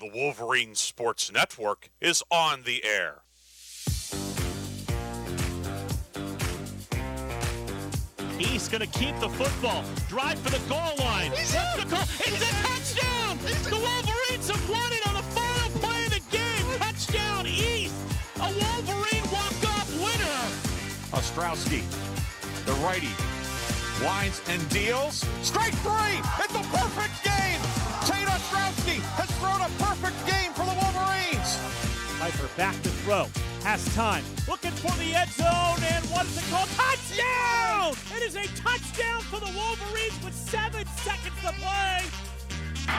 The Wolverine Sports Network is on the air. He's going to keep the football. Drive for the goal line. It's a touchdown! The Wolverines have won it on the final play of the game. Touchdown East. A Wolverine walk-off winner. Ostrowski, the righty, winds and deals. Strike three! It's a perfect game! Tate Ostrowski has thrown a perfect game for the Wolverines. Piper back to throw. Has time. Looking for the end zone, and what is it called? Touchdown! It is a touchdown for the Wolverines with 7 seconds to play.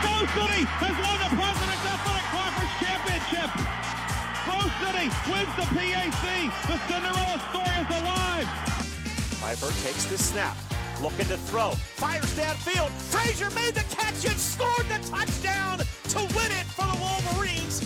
Grove City has won the President's Athletic Conference Championship. Grove City wins the PAC. The Cinderella story is alive. Piper takes the snap. Looking to throw. Fires downfield. Frazier made the catch and scored the touchdown to win it for the Wolverines.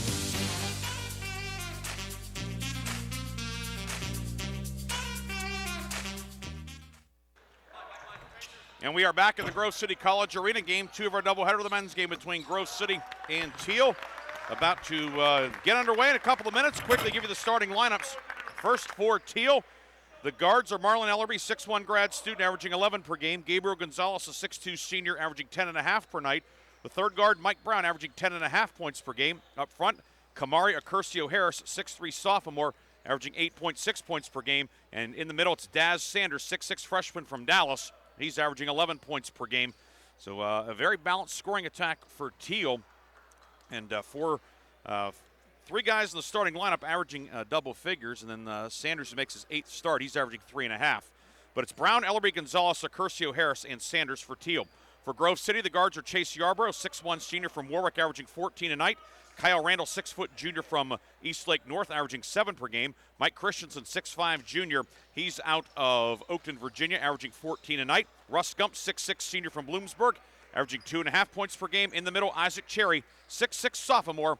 And we are back in the Grove City College Arena. Game 2 of our doubleheader, the men's game between Grove City and Thiel. About to get underway in a couple of minutes. Quickly give you the starting lineups. First for Thiel. The guards are Marlon Ellerby, 6'1 grad student, averaging 11 per game. Gabriel Gonzalez, a 6'2 senior, averaging 10.5 per night. The third guard, Mike Brown, averaging 10.5 points per game. Up front, Kamari Accurcio Harris, 6'3 sophomore, averaging 8.6 points per game. And in the middle, it's Daz Sanders, 6'6 freshman from Dallas. He's averaging 11 points per game. So a very balanced scoring attack for Thiel. And three guys in the starting lineup averaging double figures. And then Sanders, who makes his 8th start, he's averaging 3.5. But it's Brown, Ellerby, Gonzalez, Accurcio Harris, and Sanders for Thiel. For Grove City, the guards are Chase Yarborough, 6'1 senior from Warwick, averaging 14 a night. Kyle Randall, 6' junior from Eastlake North, averaging 7 per game. Mike Christensen, 6'5 junior. He's out of Oakton, Virginia, averaging 14 a night. Russ Gump, 6'6 senior from Bloomsburg, averaging 2.5 points per game. In the middle, Isaac Cherry, 6'6 sophomore,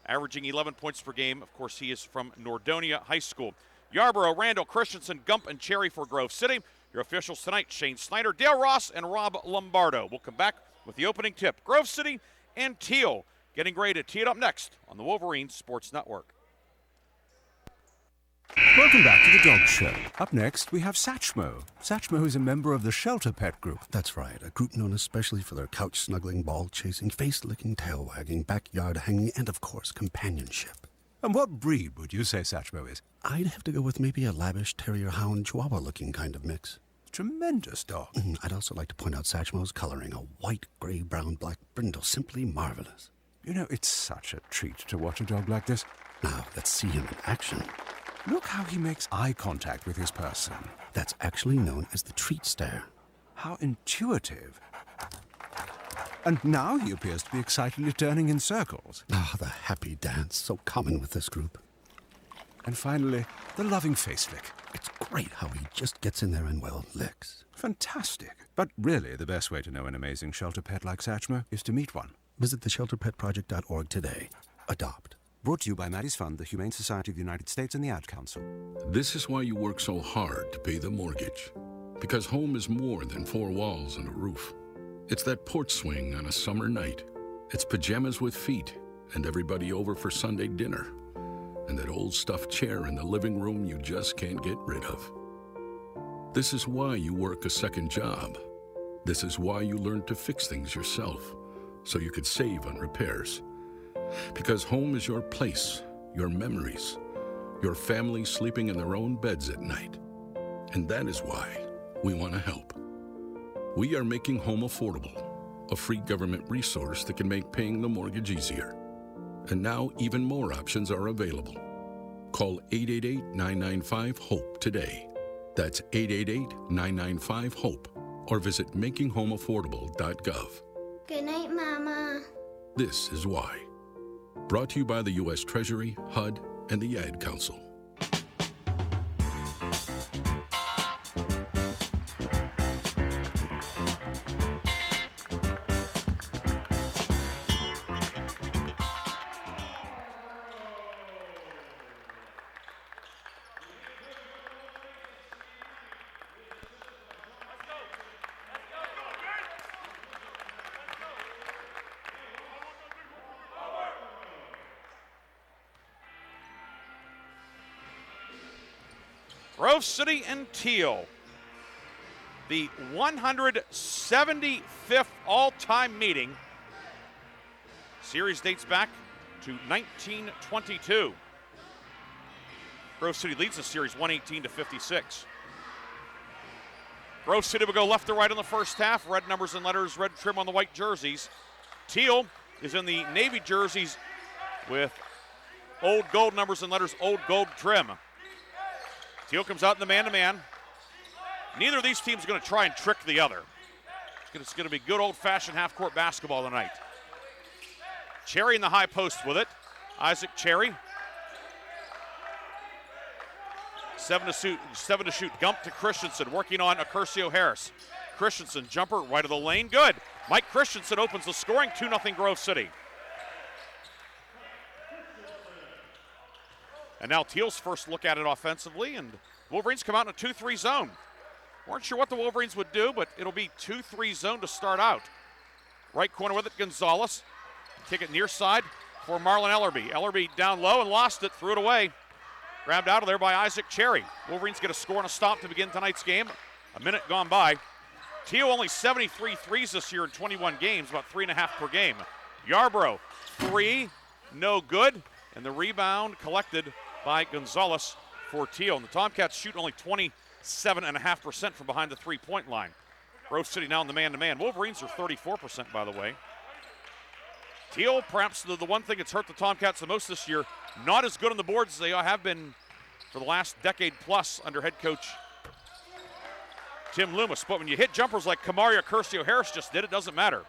averaging 11 points per game. Of course, he is from Nordonia High School. Yarborough, Randall, Christensen, Gump, and Cherry for Grove City. Your officials tonight, Shane Snyder, Dale Ross, and Rob Lombardo. We'll come back with the opening tip. Grove City and Thiel getting ready to tee it up next on the Wolverine Sports Network. Welcome back to the Dog Show. Up next, we have Satchmo. Satchmo is a member of the Shelter Pet Group. That's right, a group known especially for their couch-snuggling, ball-chasing, face-licking, tail-wagging, backyard-hanging, and, of course, companionship. And what breed would you say Satchmo is? I'd have to go with maybe a lavish terrier-hound chihuahua-looking kind of mix. Tremendous dog. I'd also like to point out Satchmo's coloring, a white, gray, brown, black brindle, simply marvelous. You know, it's such a treat to watch a dog like this. Now, let's see him in action. Look how he makes eye contact with his person. That's actually known as the treat stare. How intuitive. And now he appears to be excitedly turning in circles. Ah, the happy dance, so common with this group. And finally, the loving face lick. It's great how he just gets in there and, well, licks. Fantastic. But really, the best way to know an amazing shelter pet like Satchmo is to meet one. Visit theshelterpetproject.org today. Adopt. Brought to you by Maddie's Fund, the Humane Society of the United States, and the Ad Council. This is why you work so hard to pay the mortgage. Because home is more than 4 walls and a roof. It's that porch swing on a summer night. It's pajamas with feet and everybody over for Sunday dinner. And that old stuffed chair in the living room you just can't get rid of. This is why you work a second job. This is why you learn to fix things yourself, so you could save on repairs. Because home is your place, your memories, your family sleeping in their own beds at night. And that is why we want to help. We are making home affordable, a free government resource that can make paying the mortgage easier. And now even more options are available. Call 888-995-HOPE today. That's 888-995-HOPE. Or visit makinghomeaffordable.gov. Good night, Mama. This is why. Brought to you by the U.S. Treasury, HUD, and the Ad Council. Grove City and Thiel. The 175th all-time meeting. Series dates back to 1922. Grove City leads the series 118-56. Grove City will go left to right in the first half. Red numbers and letters, red trim on the white jerseys. Thiel is in the navy jerseys with old gold numbers and letters, old gold trim. Thiel comes out in the man-to-man. Neither of these teams are going to try and trick the other. It's going to be good old-fashioned half-court basketball tonight. Cherry in the high post with it. Isaac Cherry. 7 to shoot. Gump to Christensen, working on Accurcio Harris. Christensen, jumper right of the lane, good. Mike Christensen opens the scoring, 2-0 Grove City. And now Thiel's first look at it offensively, and Wolverines come out in a 2-3 zone. Weren't sure what the Wolverines would do, but it'll be 2-3 zone to start out. Right corner with it, Gonzalez. Kick it near side for Marlon Ellerby. Ellerby down low and lost it, threw it away. Grabbed out of there by Isaac Cherry. Wolverines get a score and a stop to begin tonight's game. A minute gone by. Thiel only 73 threes this year in 21 games, about 3.5 per game. Yarbrough, 3, no good. And the rebound collected by Gonzalez for Thiel. And the Tomcats shoot only 27.5% from behind the three-point line. Grove City now in the man-to-man. Wolverines are 34%, by the way. Thiel, perhaps the one thing that's hurt the Tomcats the most this year, not as good on the boards as they have been for the last decade plus under head coach Tim Loomis. But when you hit jumpers like Kamari Accurcio Harris just did, it doesn't matter.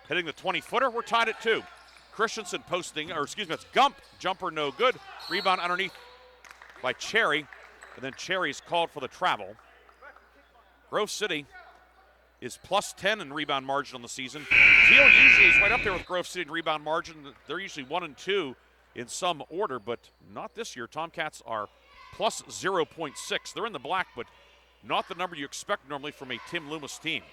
Hitting the 20-footer, we're tied at 2. Christensen posting, or excuse me, it's Gump. Jumper no good. Rebound underneath by Cherry. And then Cherry's called for the travel. Grove City is plus 10 in rebound margin on the season. Thiel usually is right up there with Grove City in rebound margin. They're usually 1 and 2 in some order, but not this year. Tomcats are plus 0.6. They're in the black, but not the number you expect normally from a Tim Loomis team.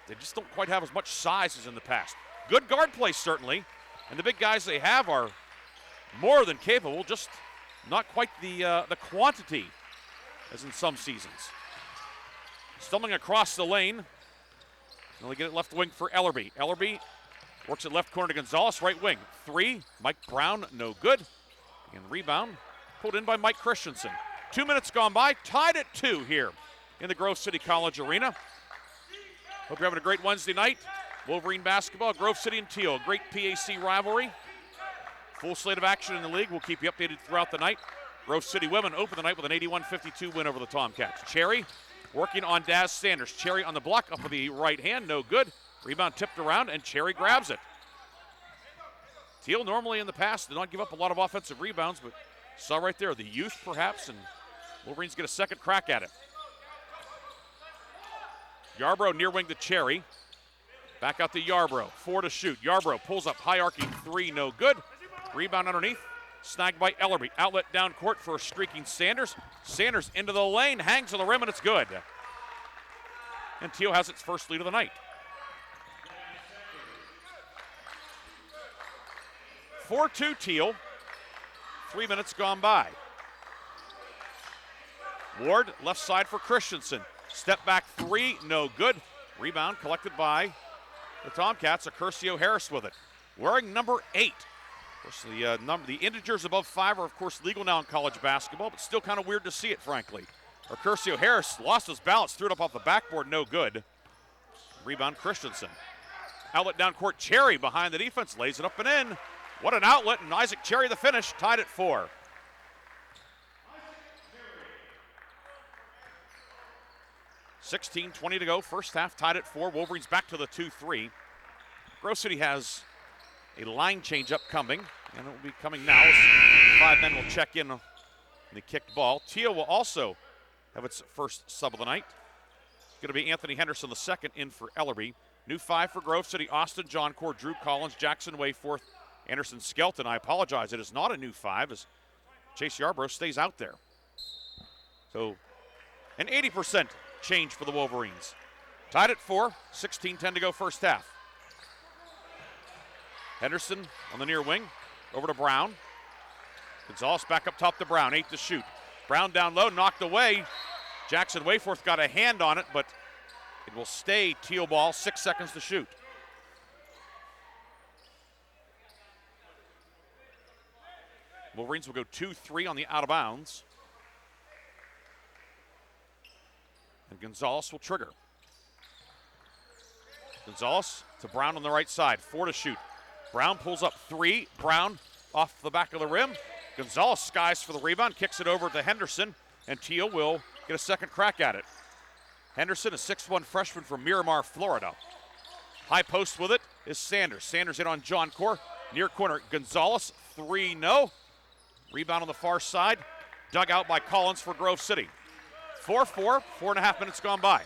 They just don't quite have as much size as in the past. Good guard play, certainly, and the big guys they have are more than capable, just not quite the quantity as in some seasons. Stumbling across the lane. They'll get it left wing for Ellerby. Ellerby works it left corner to Gonzalez, right wing. 3, Mike Brown, no good. And rebound pulled in by Mike Christensen. 2 minutes gone by, tied at 2 here in the Grove City College Arena. Hope you're having a great Wednesday night. Wolverine basketball, Grove City and Thiel, great PAC rivalry. Full slate of action in the league. We'll keep you updated throughout the night. Grove City women open the night with an 81-52 win over the Tomcats. Cherry working on Daz Sanders. Cherry on the block up with the right hand, no good. Rebound tipped around, and Cherry grabs it. Thiel normally in the past did not give up a lot of offensive rebounds, but saw right there the youth perhaps, and Wolverines get a second crack at it. Yarbrough near wing to Cherry. Back out to Yarbrough, 4 to shoot. Yarbrough pulls up, high arcing 3, no good. Rebound underneath, snagged by Ellerby. Outlet down court for a streaking Sanders. Sanders into the lane, hangs on the rim, and it's good. And Thiel has its first lead of the night. 4-2 Thiel. 3 minutes gone by. Ward, left side for Christensen. Step back 3, no good. Rebound collected by the Tomcats. Accurcio Harris with it. Wearing number 8. Of course, the integers above 5 are, of course, legal now in college basketball, but still kind of weird to see it, frankly. Accurcio Harris lost his balance, threw it up off the backboard, no good. Rebound Christensen. Outlet down court, Cherry behind the defense, lays it up and in. What an outlet, and Isaac Cherry the finish, tied at 4. $16:20 to go, first half, tied at 4. Wolverines back to the 2-3. Grove City has a line change up coming, and it will be coming now as 5 men will check in on the kicked ball. Thiel will also have its first sub of the night. It's going to be Anthony Henderson the second in for Ellerby. New 5 for Grove City, Austin John Core, Drew Collins, Jackson Wayforth, Anderson Skelton. I apologize, it is not a new 5 as Chase Yarbrough stays out there. So an 80% change for the Wolverines. Tied at 4, 16:10 to go first half. Henderson on the near wing, over to Brown. Gonzalez back up top to Brown, 8 to shoot. Brown down low, knocked away. Jackson Wayforth got a hand on it, but it will stay Thiel ball, 6 seconds to shoot. Wolverines will go 2-3 on the out of bounds. And Gonzalez will trigger. Gonzalez to Brown on the right side, 4 to shoot. Brown pulls up 3. Brown off the back of the rim. Gonzalez skies for the rebound, kicks it over to Henderson, and Thiel will get a second crack at it. Henderson, a 6'1 freshman from Miramar, Florida. High post with it is Sanders. Sanders in on John Core. Near corner, Gonzalez, 3, no. Rebound on the far side, dug out by Collins for Grove City. 4-4, 4.5 minutes gone by.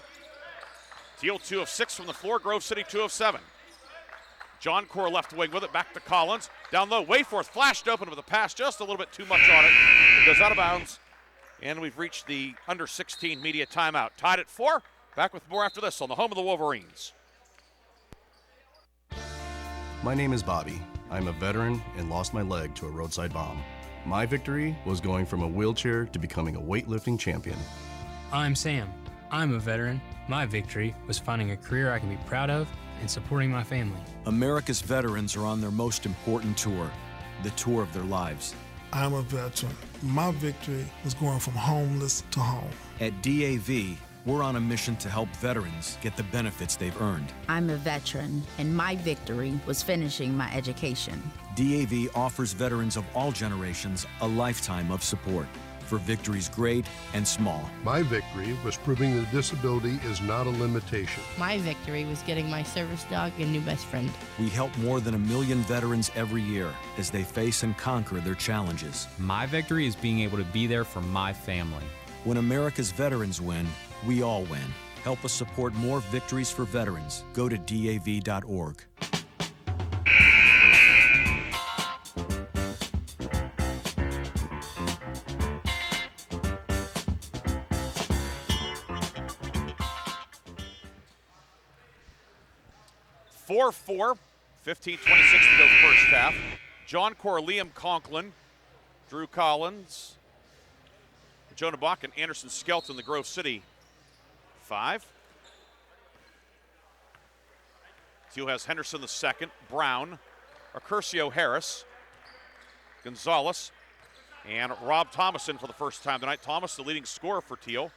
Thiel 2 of 6 from the floor, Grove City 2 of 7. John Core left wing with it, back to Collins. Down low, Wayforth flashed open with a pass, just a little bit too much on it. It goes out of bounds, and we've reached the under 16 media timeout. Tied at 4, back with more after this on the home of the Wolverines. My name is Bobby. I'm a veteran and lost my leg to a roadside bomb. My victory was going from a wheelchair to becoming a weightlifting champion. I'm Sam. I'm a veteran. My victory was finding a career I can be proud of and supporting my family. America's veterans are on their most important tour, the tour of their lives. I'm a veteran. My victory was going from homeless to home. At DAV, we're on a mission to help veterans get the benefits they've earned. I'm a veteran, and my victory was finishing my education. DAV offers veterans of all generations a lifetime of support for victories great and small. My victory was proving that disability is not a limitation. My victory was getting my service dog a new best friend. We help more than 1 million veterans every year as they face and conquer their challenges. My victory is being able to be there for my family. When America's veterans win, we all win. Help us support more victories for veterans. Go to DAV.org. Four, 15:26 to go first half. John Core, Liam Conklin, Drew Collins, Jonah Bach, and Anderson Skelton, the Grove City 5. Thiel has Henderson the second, Brown, Accurcio Harris, Gonzalez, and Rob Thomason for the first time tonight. Thomas, the leading scorer for Thiel.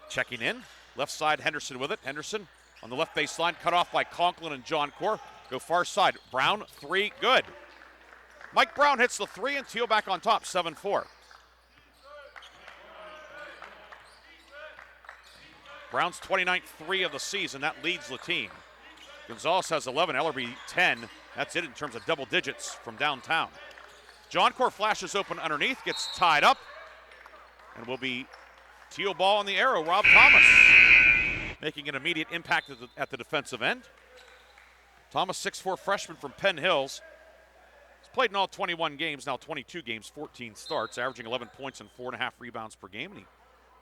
Checking in, left side, Henderson with it. Henderson on the left baseline, cut off by Conklin and John Core. Go far side. Brown, 3, good. Mike Brown hits the 3, and Thiel back on top, 7-4. Brown's 29th 3 of the season. That leads the team. Gonzalez has 11, Ellerby 10. That's it in terms of double digits from downtown. John Core flashes open underneath, gets tied up, and will be Thiel ball on the arrow. Rob Thomas making an immediate impact at the defensive end. Thomas, 6'4 freshman from Penn Hills. He's played in all 21 games, now 22 games, 14 starts, averaging 11 points and 4.5 rebounds per game, and he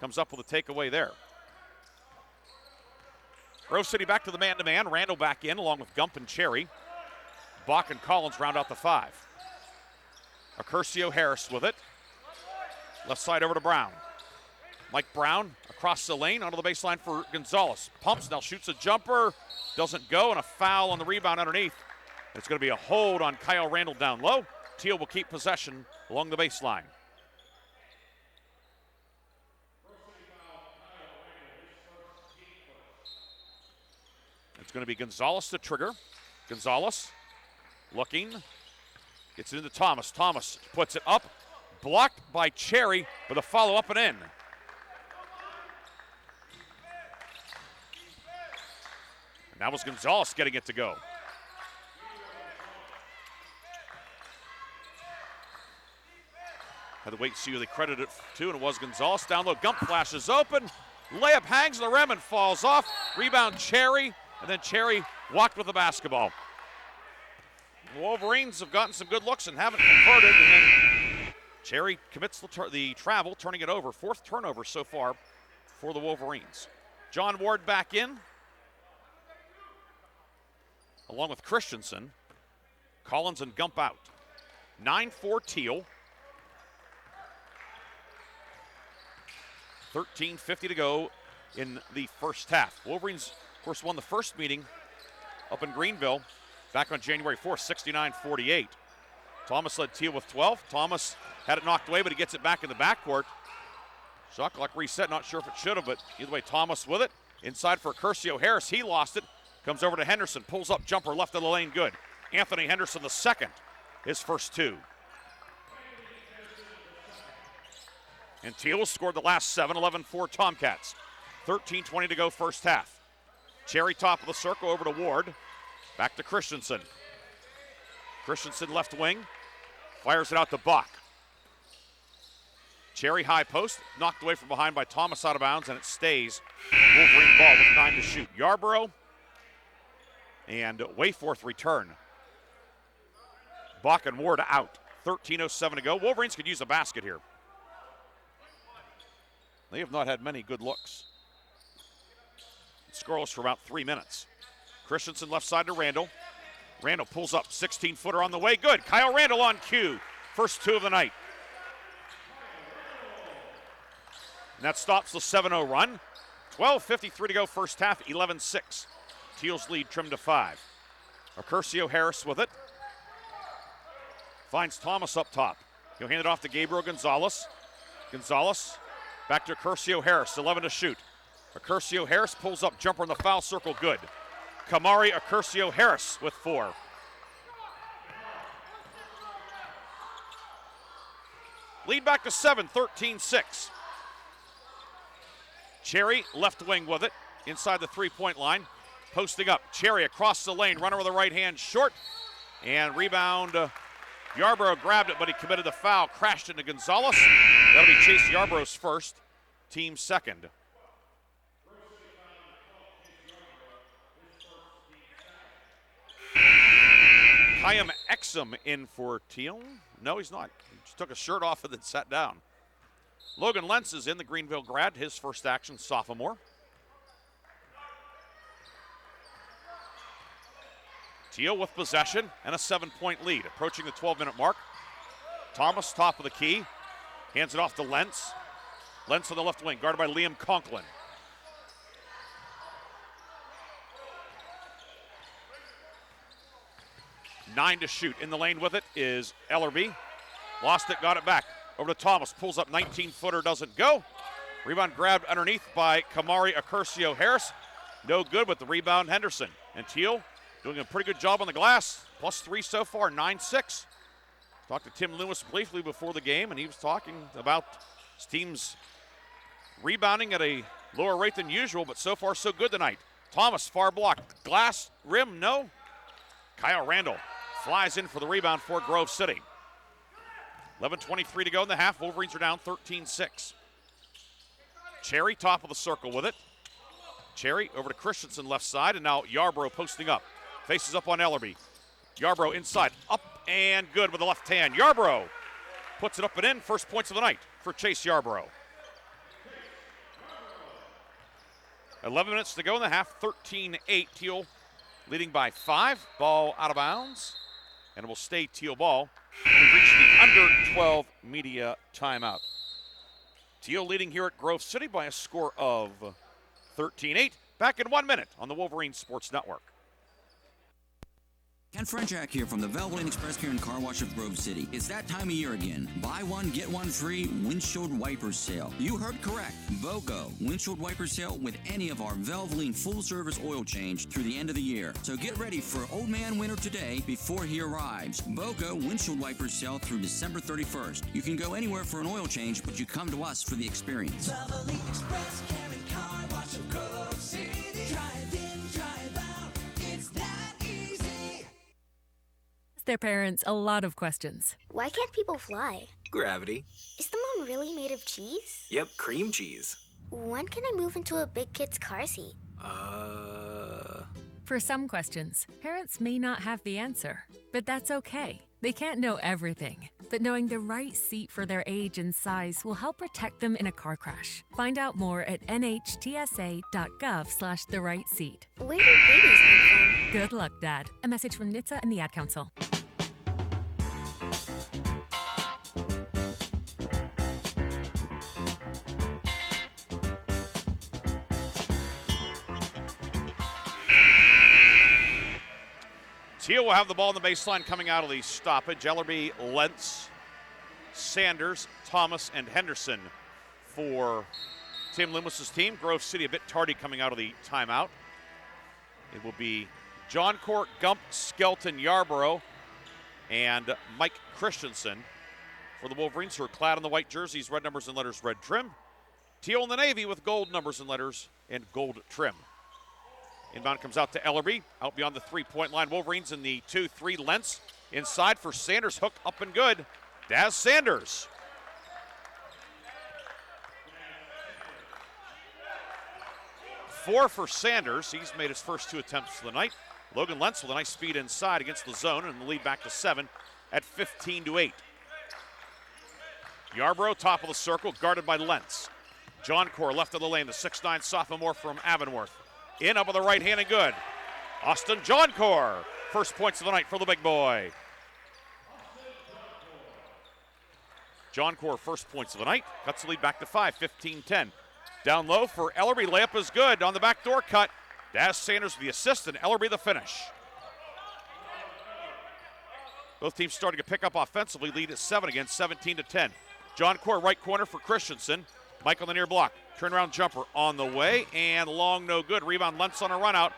comes up with a takeaway there. Grove City back to the man-to-man. Randall back in along with Gump and Cherry. Bach and Collins round out the 5. Accurcio Harris with it. Left side over to Brown. Mike Brown across the lane onto the baseline for Gonzalez. Pumps, now shoots a jumper. Doesn't go, and a foul on the rebound underneath. It's going to be a hold on Kyle Randall down low. Thiel will keep possession along the baseline. It's going to be Gonzalez to trigger. Gonzalez looking. Gets it into Thomas. Thomas puts it up. Blocked by Cherry with a follow-up and in. And that was Gonzalez getting it to go. Had to wait and see who they credit it to, and it was Gonzalez. Down low, Gump flashes open. Layup hangs on the rim and falls off. Rebound Cherry, and then Cherry walked with the basketball. The Wolverines have gotten some good looks and haven't converted, and then Cherry commits the travel, turning it over. 4th turnover so far for the Wolverines. John Ward back in, along with Christensen. Collins and Gump out. 9-4 Thiel. 13:50 to go in the first half. Wolverines, of course, won the first meeting up in Greenville back on January 4th, 69-48. Thomas led Thiel with 12. Thomas had it knocked away, but he gets it back in the backcourt. Shot clock reset, not sure if it should have, but either way, Thomas with it. Inside for Curcio Harris, he lost it. Comes over to Henderson, pulls up jumper left of the lane, good. Anthony Henderson the second, his first two. And Thiel scored the last 7, 11-4 Tomcats. 13:20 to go first half. Cherry top of the circle over to Ward. Back to Christensen. Christensen left wing. Fires it out to Bach. Cherry high post. Knocked away from behind by Thomas out of bounds, and it stays Wolverine ball with 9 to shoot. Yarborough and Wayforth return. Bach and Ward out. 13:07 to go. Wolverines could use a basket here. They have not had many good looks. Scoreless for about 3 minutes. Christensen left side to Randall. Randall pulls up, 16-footer on the way. Good. Kyle Randall on cue. First two of the night. And that stops the 7-0 run. 12:53 to go first half, 11-6. Thiel's lead trimmed to 5. Curcio Harris with it. Finds Thomas up top. He'll hand it off to Gabriel Gonzalez. Gonzalez back to Curcio Harris, 11 to shoot. Curcio Harris pulls up, jumper in the foul circle, good. Kamari Curcio Harris with 4. Lead back to 7, 13-6. Cherry left wing with it, inside the three-point line. Posting up, Cherry across the lane, runner with the right hand short. And rebound, Yarborough grabbed it, but he committed the foul, crashed into Gonzalez. That'll be Chase Yarborough's first, team second. Chaim Exum in for Thiel. No, he's not. He just took a shirt off and then sat down. Logan Lentz is in, the Greenville grad, his first action, sophomore. Thiel with possession and a 7-point lead, approaching the 12-minute mark. Thomas, top of the key, hands it off to Lentz. Lentz on the left wing, guarded by Liam Conklin. Nine to shoot. In the lane with it is Ellerby. Lost it, got it back. Over to Thomas, pulls up, 19-footer, doesn't go. Rebound grabbed underneath by Kamari Curcio Harris. No good with the rebound, Henderson. And Thiel doing a pretty good job on the glass. +3 so far, 9-6. Talked to Tim Lewis briefly before the game, and he was talking about his team's rebounding at a lower rate than usual, but so far so good tonight. Thomas, far block. Glass, rim, no. Kyle Randall flies in for the rebound for Grove City. 11:23 to go in the half. Wolverines are down 13-6. Cherry, top of the circle with it. Cherry over to Christensen, left side, and now Yarborough posting up. Faces up on Ellerby. Yarborough inside, up and good with the left hand. Yarborough puts it up and in. First points of the night for Chase Yarborough. 11 minutes to go in the half. 13-8. Thiel leading by 5. Ball out of bounds, and it will stay Thiel ball. We've reached the under 12 media timeout. Thiel leading here at Grove City by a score of 13-8. Back in 1 minute on the Wolverine Sports Network. Ken Frenchak here from the Valvoline Express Care and Car Wash of Grove City. It's that time of year again. Buy one, get one free windshield wipers sale. You heard correct. BOGO windshield wiper sale with any of our Valvoline full-service oil change through the end of the year. So get ready for old man winter today before he arrives. BOGO windshield wipers sale through December 31st. You can go anywhere for an oil change, but you come to us for the experience. Valvoline Express Care and Car Wash of Grove City. Drive in, drive out. It's that easy. Their parents a lot of questions. Why can't people fly? Gravity. Is the moon really made of cheese? Yep, cream cheese. When can I move into a big kid's car seat? For some questions, parents may not have the answer, but that's okay. They can't know everything, but knowing the right seat for their age and size will help protect them in a car crash. Find out more at nhtsa.gov/the right seat. Where do babies come from? Good luck, Dad. A message from NHTSA and the Ad Council. Thiel will have the ball on the baseline coming out of the stoppage. Ellerby, Lentz, Sanders, Thomas, and Henderson for Tim Loomis's team. Grove City a bit tardy coming out of the timeout. It will be John Court, Gump, Skelton, Yarborough, and Mike Christensen for the Wolverines, who are clad in the white jerseys, red numbers and letters, red trim. Teal in the navy with gold numbers and letters and gold trim. Inbound comes out to Ellerby, out beyond the three-point line. Wolverines in the 2-3. Lentz inside for Sanders, hook up and good. Daz Sanders. Four for Sanders. He's made his first 2 attempts of the night. Logan Lentz with a nice speed inside against the zone, and the lead back to 7 at 15-8. Yarborough, top of the circle, guarded by Lentz. John Core, left of the lane, the 6'9 sophomore from Avonworth. In, up with the right hand and good. Austin John Core, first points of the night for the big boy. John Core, first points of the night, cuts the lead back to 5, 15-10. Down low for Ellerby, layup is good. On the back door cut, Daz Sanders the assist and Ellerby the finish. Both teams starting to pick up offensively, lead at 7 again, 17-10. John Core, right corner for Christensen. Mike on the near block. Turnaround jumper on the way, and long, no good. Rebound, Lentz on a run out.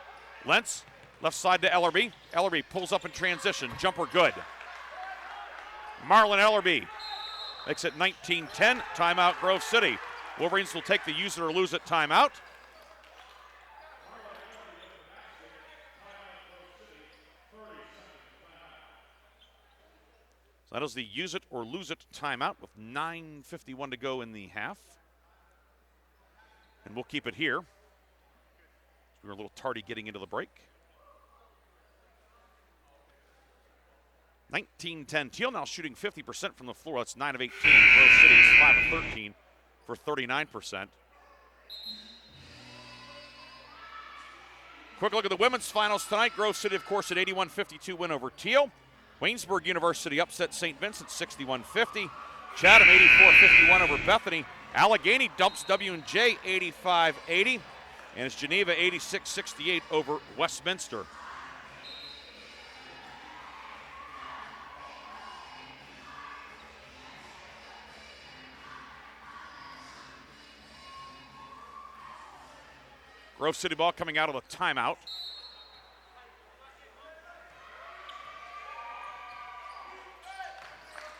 Lentz, left side to Ellerby. Ellerby pulls up in transition. Jumper good. Marlon Ellerby makes it 19-10. Timeout, Grove City. Wolverines will take the use it or lose it timeout. So that is the use it or lose it timeout with 9:51 to go in the half. And we'll keep it here. We were a little tardy getting into the break. 19-10. Teal now shooting 50% from the floor. That's 9 of 18. Grove City is 5 of 13 for 39%. Quick look at the women's finals tonight. Grove City, of course, an 81-52 win over Teal. Waynesburg University upset St. Vincent 61-50. Chatham 84-51 over Bethany. Allegheny dumps W&J 85-80. And it's Geneva 86-68 over Westminster. Grove City ball coming out of the timeout.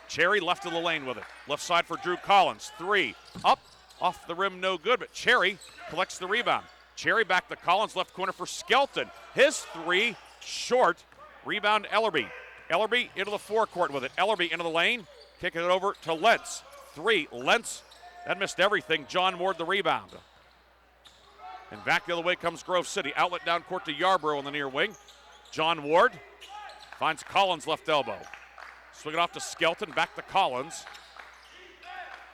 Cherry left of the lane with it. Left side for Drew Collins. 3 up, off the rim, no good, but Cherry collects the rebound. Cherry back to Collins, left corner for Skelton. His 3 short. Rebound Ellerby. Ellerby into the forecourt with it. Ellerby into the lane, kicking it over to Lentz. 3, Lentz, that missed everything. John Ward the rebound. And back the other way comes Grove City. Outlet down court to Yarborough on the near wing. John Ward finds Collins left elbow. Swing it off to Skelton, back to Collins.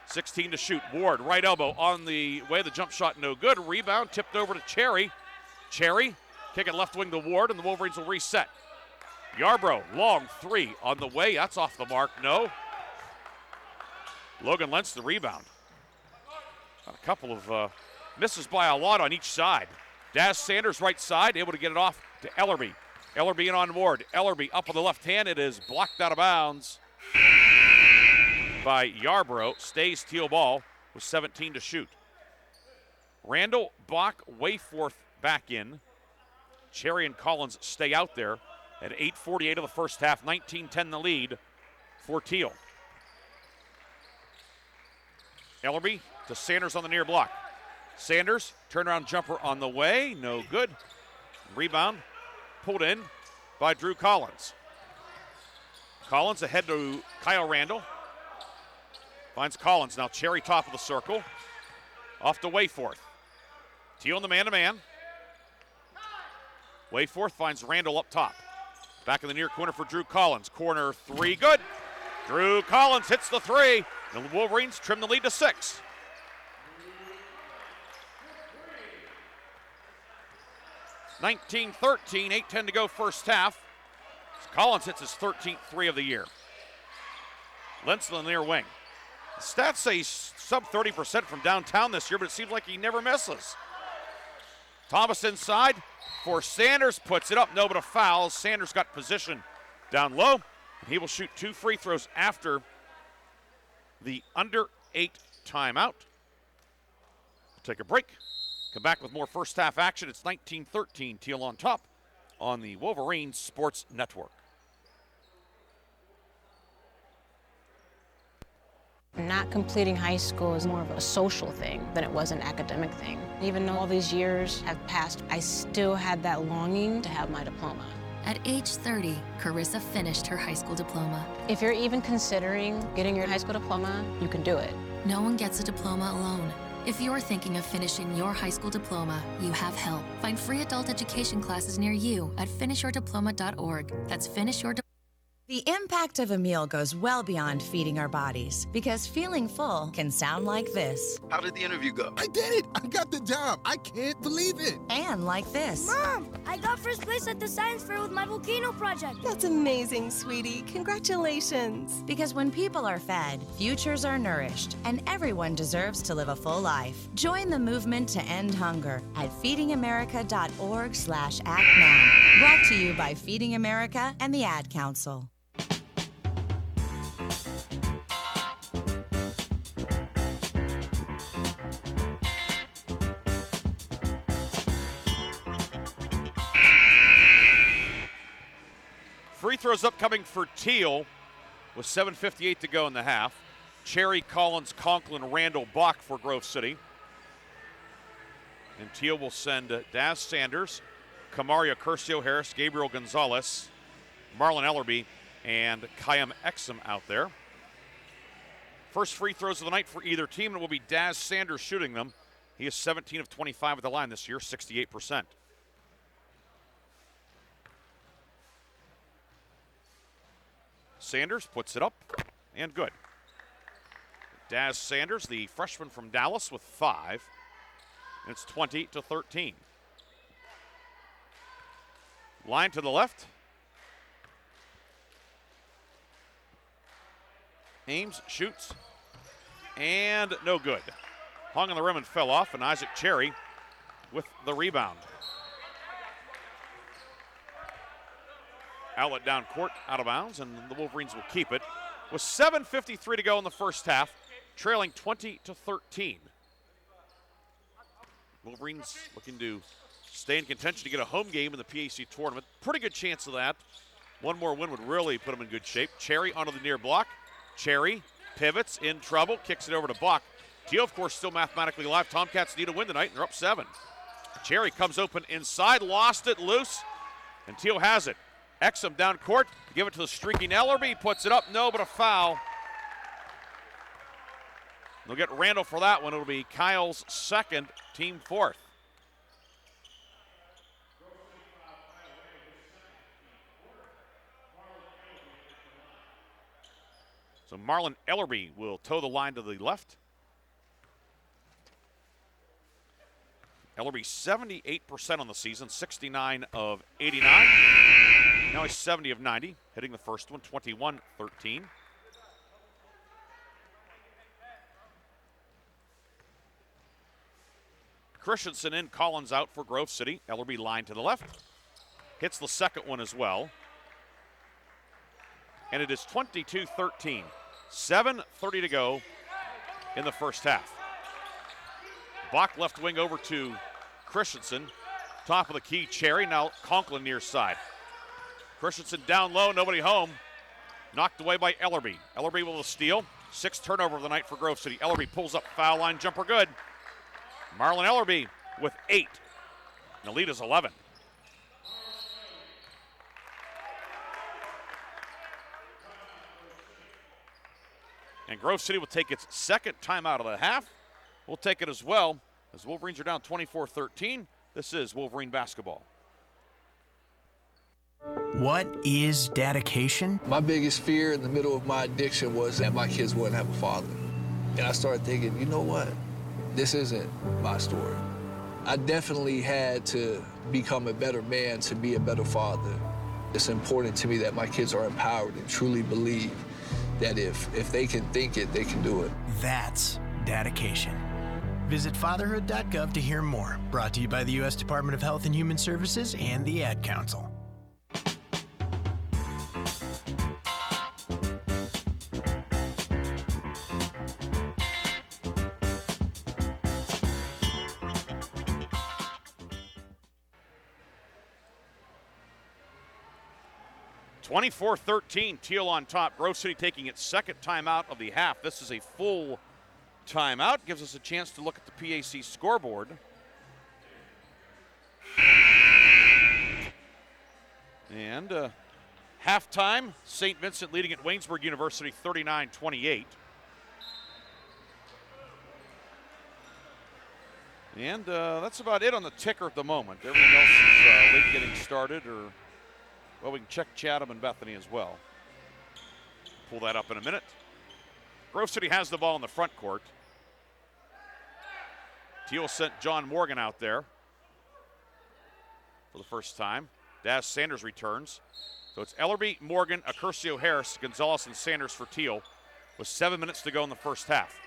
16 to shoot. Ward, right elbow on the way. The jump shot no good. Rebound tipped over to Cherry. Cherry, kick it left wing to Ward, and the Wolverines will reset. Yarborough, long 3 on the way. That's off the mark, no. Logan Lentz the rebound. Got a couple of misses by a lot on each side. Daz Sanders right side, able to get it off to Ellerby. Ellerby in on Ward. Ellerby up on the left hand. It is blocked out of bounds by Yarborough. Stays Teal ball with 17 to shoot. Randall, Bach, Wayforth back in. Cherry and Collins stay out there at 8:48 of the first half. 19-10 the lead for Teal. Ellerby to Sanders on the near block. Sanders, turnaround jumper on the way. No good. Rebound pulled in by Drew Collins. Collins ahead to Kyle Randall. Finds Collins. Now Cherry top of the circle. Off to Wayforth. Teal in the man-to-man. Wayforth finds Randall up top. Back in the near corner for Drew Collins. Corner 3, good. Drew Collins hits the 3. The Wolverines trim the lead to 6. (19-13), 8:10 to go first half. Collins hits his 13th 3 of the year. Lentz on the near wing. The stats say he's sub 30% from downtown this year, but it seems like he never misses. Thomas inside for Sanders, puts it up, no but a foul. Sanders got position down low. He will shoot 2 free throws after the under 8 timeout. We'll take a break. Come back with more first half action. It's 19-13, Thiel on top on the Wolverines Sports Network. Not completing high school is more of a social thing than it was an academic thing. Even though all these years have passed, I still had that longing to have my diploma. At age 30, Carissa finished her high school diploma. If you're even considering getting your high school diploma, you can do it. No one gets a diploma alone. If you're thinking of finishing your high school diploma, you have help. Find free adult education classes near you at finishyourdiploma.org. That's finishyourdiploma. The impact of a meal goes well beyond feeding our bodies, because feeling full can sound like this. How did the interview go? I did it! I got the job! I can't believe it! And like this. Mom, I got first place at the science fair with my volcano project. That's amazing, sweetie. Congratulations. Because when people are fed, futures are nourished, and everyone deserves to live a full life. Join the movement to end hunger at feedingamerica.org/actnow. Brought to you by Feeding America and the Ad Council. Free throws upcoming for Thiel with 7:58 to go in the half. Cherry, Collins, Conklin, Randall, Bach for Grove City. And Thiel will send Daz Sanders, Kamaria Curcio Harris, Gabriel Gonzalez, Marlon Ellerby, and Kayam Exum out there. First free throws of the night for either team, and it will be Daz Sanders shooting them. He is 17 of 25 at the line this year, 68%. Sanders puts it up, and good. Daz Sanders, the freshman from Dallas, with 5. And it's 20-13. Line to the left. Ames shoots, and no good. Hung on the rim and fell off, and Isaac Cherry with the rebound. Outlet down court, out of bounds, and the Wolverines will keep it. With 7:53 to go in the first half, trailing 20-13. Wolverines looking to stay in contention to get a home game in the PAC tournament. Pretty good chance of that. One more win would really put them in good shape. Cherry onto the near block. Cherry pivots, in trouble, kicks it over to Bach. Thiel, of course, still mathematically alive. Tomcats need a win tonight, and they're up 7. Cherry comes open inside, lost it, loose, and Thiel has it. Exum down court, give it to the streaking Ellerby, puts it up, no, but a foul. They'll get Randall for that one. It'll be Kyle's second, team 4th. So Marlon Ellerby will toe the line to the left. Ellerby 78% on the season, 69 of 89. Now he's 70 of 90, hitting the first one, 21-13. Christensen in, Collins out for Grove City. Ellerby line to the left. Hits the second one as well. And it is 22-13. 7:30 to go in the first half. Bach left wing over to Christensen. Top of the key, Cherry. Now Conklin near side. Christensen down low, nobody home. Knocked away by Ellerby. Ellerby with a steal. 6th turnover of the night for Grove City. Ellerby pulls up, foul line jumper good. Marlon Ellerby with 8. And the lead is 11. And Grove City will take its second timeout of the half. We'll take it as well, as Wolverines are down 24-13. This is Wolverine basketball. What is dedication? My biggest fear in the middle of my addiction was that my kids wouldn't have a father. And I started thinking, you know what? This isn't my story. I definitely had to become a better man to be a better father. It's important to me that my kids are empowered and truly believe that if they can think it, they can do it. That's dedication. Visit fatherhood.gov to hear more. Brought to you by the U.S. Department of Health and Human Services and the Ad Council. (24-13), Thiel on top. Grove City taking its second timeout of the half. This is a full timeout. Gives us a chance to look at the PAC scoreboard. And halftime, St. Vincent leading at Waynesburg University 39-28. And that's about it on the ticker at the moment. Everything else is late getting started, or, well, we can check Chatham and Bethany as well. Pull that up in a minute. Grove City has the ball in the front court. Thiel sent John Morgan out there for the first time. Daz Sanders returns. So it's Ellerby, Morgan, Accurcio Harris, Gonzalez, and Sanders for Thiel with 7 minutes to go in the first half.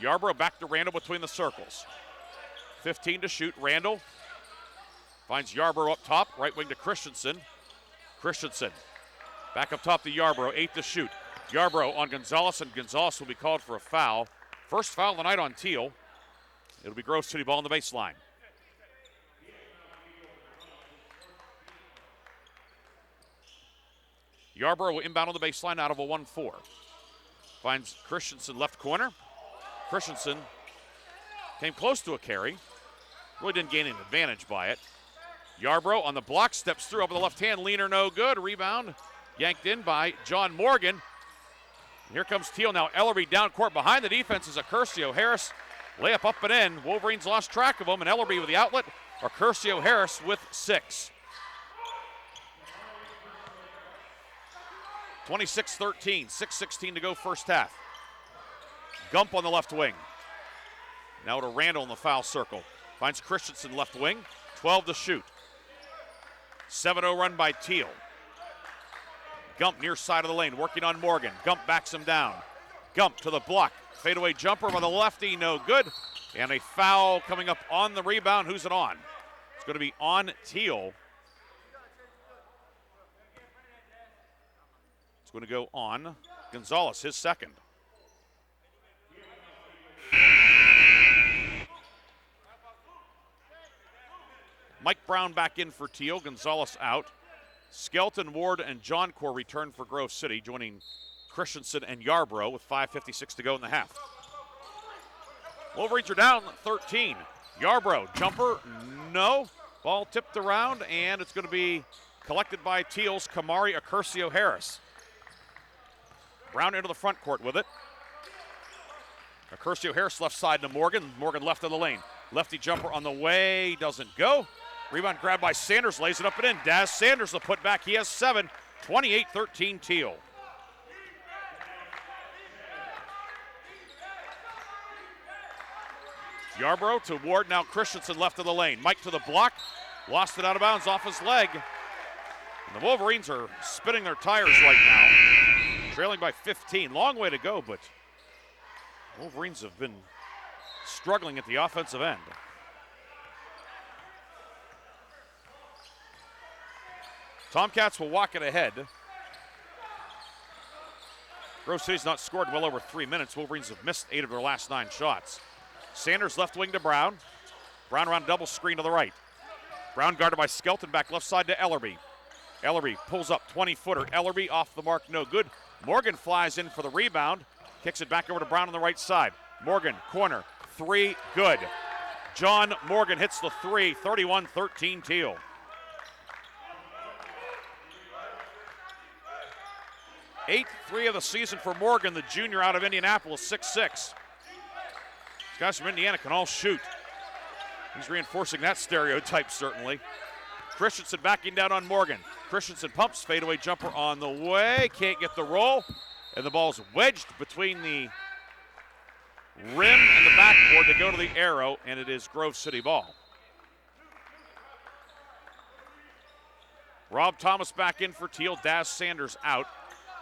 Yarbrough back to Randall between the circles. 15 to shoot. Randall finds Yarbrough up top, right wing to Christensen. Christensen back up top to Yarbrough, 8 to shoot. Yarbrough on Gonzalez, and Gonzalez will be called for a foul. First foul of the night on Thiel. It'll be Grove City ball on the baseline. Yarbrough will inbound on the baseline out of a 1-4. Finds Christensen left corner. Christensen came close to a carry. Really didn't gain an advantage by it. Yarbrough on the block, steps through over the left hand. Leaner, no good. Rebound yanked in by John Morgan. And here comes Thiel now. Ellerby down court behind the defense is Accurcio Harris. Layup up and in. Wolverines lost track of him, and Ellerby with the outlet. Accurcio Harris with 6. 26-13, 6:16 to go first half. Gump on the left wing. Now to Randall in the foul circle. Finds Christensen left wing, 12 to shoot. 7-0 run by Thiel. Gump near side of the lane, working on Morgan. Gump backs him down. Gump to the block. Fadeaway jumper by the lefty, no good. And a foul coming up on the rebound. Who's it on? It's going to be on Thiel. It's going to go on Gonzalez, his second. Mike Brown back in for Thiel. Gonzalez out. Skelton, Ward, and John Core return for Grove City, joining Christensen and Yarbrough with 5:56 to go in the half. Wolverines are down 13. Yarbrough, jumper, no. Ball tipped around, and it's going to be collected by Thiel's Kamari Accurcio Harris. Brown into the front court with it. Accurcio Harris left side to Morgan. Morgan left of the lane. Lefty jumper on the way, doesn't go. Rebound grabbed by Sanders, lays it up and in. Daz Sanders the putback, he has 7. 28-13 Thiel. Yarbrough to Ward, now Christensen left of the lane. Mike to the block, lost it out of bounds off his leg. And the Wolverines are spinning their tires right now, trailing by 15. Long way to go, but Wolverines have been struggling at the offensive end. Tomcats will walk it ahead. Grove City's not scored well over 3 minutes. Wolverines have missed 8 of their last 9 shots. Sanders left wing to Brown. Brown around double screen to the right. Brown guarded by Skelton, back left side to Ellerby. Ellerby pulls up 20-footer. Ellerby off the mark, no good. Morgan flies in for the rebound. Kicks it back over to Brown on the right side. Morgan, corner, 3, good. John Morgan hits the 3, 31-13 Thiel. Eighth 3 of the season for Morgan, the junior out of Indianapolis, 6'6". These guys from Indiana can all shoot. He's reinforcing that stereotype, certainly. Christensen backing down on Morgan. Christensen pumps, fadeaway jumper on the way, can't get the roll, and the ball's wedged between the rim and the backboard to go to the arrow, and it is Grove City ball. Rob Thomas back in for Thiel, Daz Sanders out.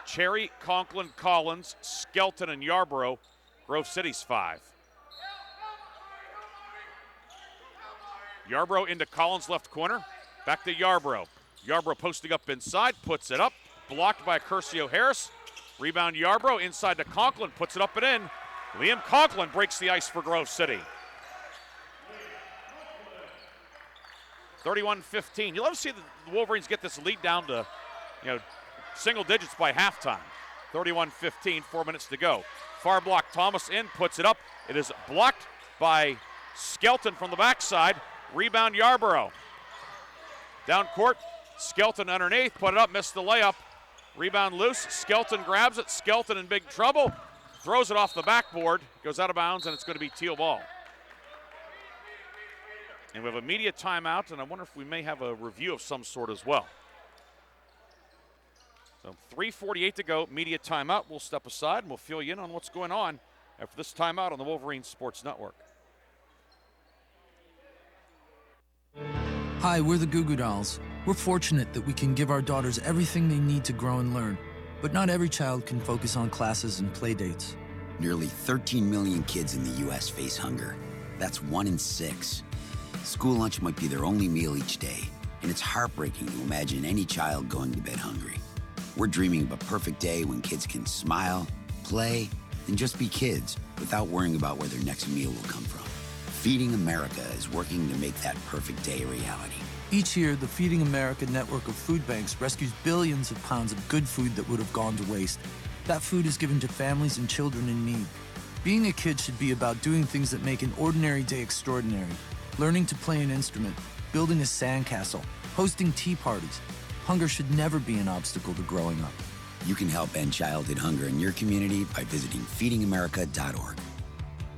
Cherry, Conklin, Collins, Skelton, and Yarbrough. Grove City's 5. Yarbrough into Collins, left corner. Back to Yarbrough. Yarbrough posting up inside, puts it up. Blocked by Curcio Harris. Rebound Yarbrough inside to Conklin, puts it up and in. Liam Conklin breaks the ice for Grove City. 31-15. You love to see the Wolverines get this lead down to, single digits by halftime. 31-15, 4 minutes to go. Far block, Thomas in, puts it up. It is blocked by Skelton from the backside. Rebound Yarbrough. Down court, Skelton underneath, put it up, missed the layup. Rebound loose, Skelton grabs it, Skelton in big trouble. Throws it off the backboard, goes out of bounds, and it's going to be Thiel ball. And we have a media timeout, and I wonder if we may have a review of some sort as well. So 3:48 to go, media timeout. We'll step aside and we'll fill you in on what's going on after this timeout on the Wolverine Sports Network. Hi, we're the Goo Goo Dolls. We're fortunate that we can give our daughters everything they need to grow and learn. But not every child can focus on classes and play dates. Nearly 13 million kids in the U.S. face hunger. That's 1 in 6. School lunch might be their only meal each day, and it's heartbreaking to imagine any child going to bed hungry. We're dreaming of a perfect day when kids can smile, play, and just be kids without worrying about where their next meal will come from. Feeding America is working to make that perfect day a reality. Each year, the Feeding America network of food banks rescues billions of pounds of good food that would have gone to waste. That food is given to families and children in need. Being a kid should be about doing things that make an ordinary day extraordinary. Learning to play an instrument, building a sandcastle, hosting tea parties. Hunger should never be an obstacle to growing up. You can help end childhood hunger in your community by visiting feedingamerica.org.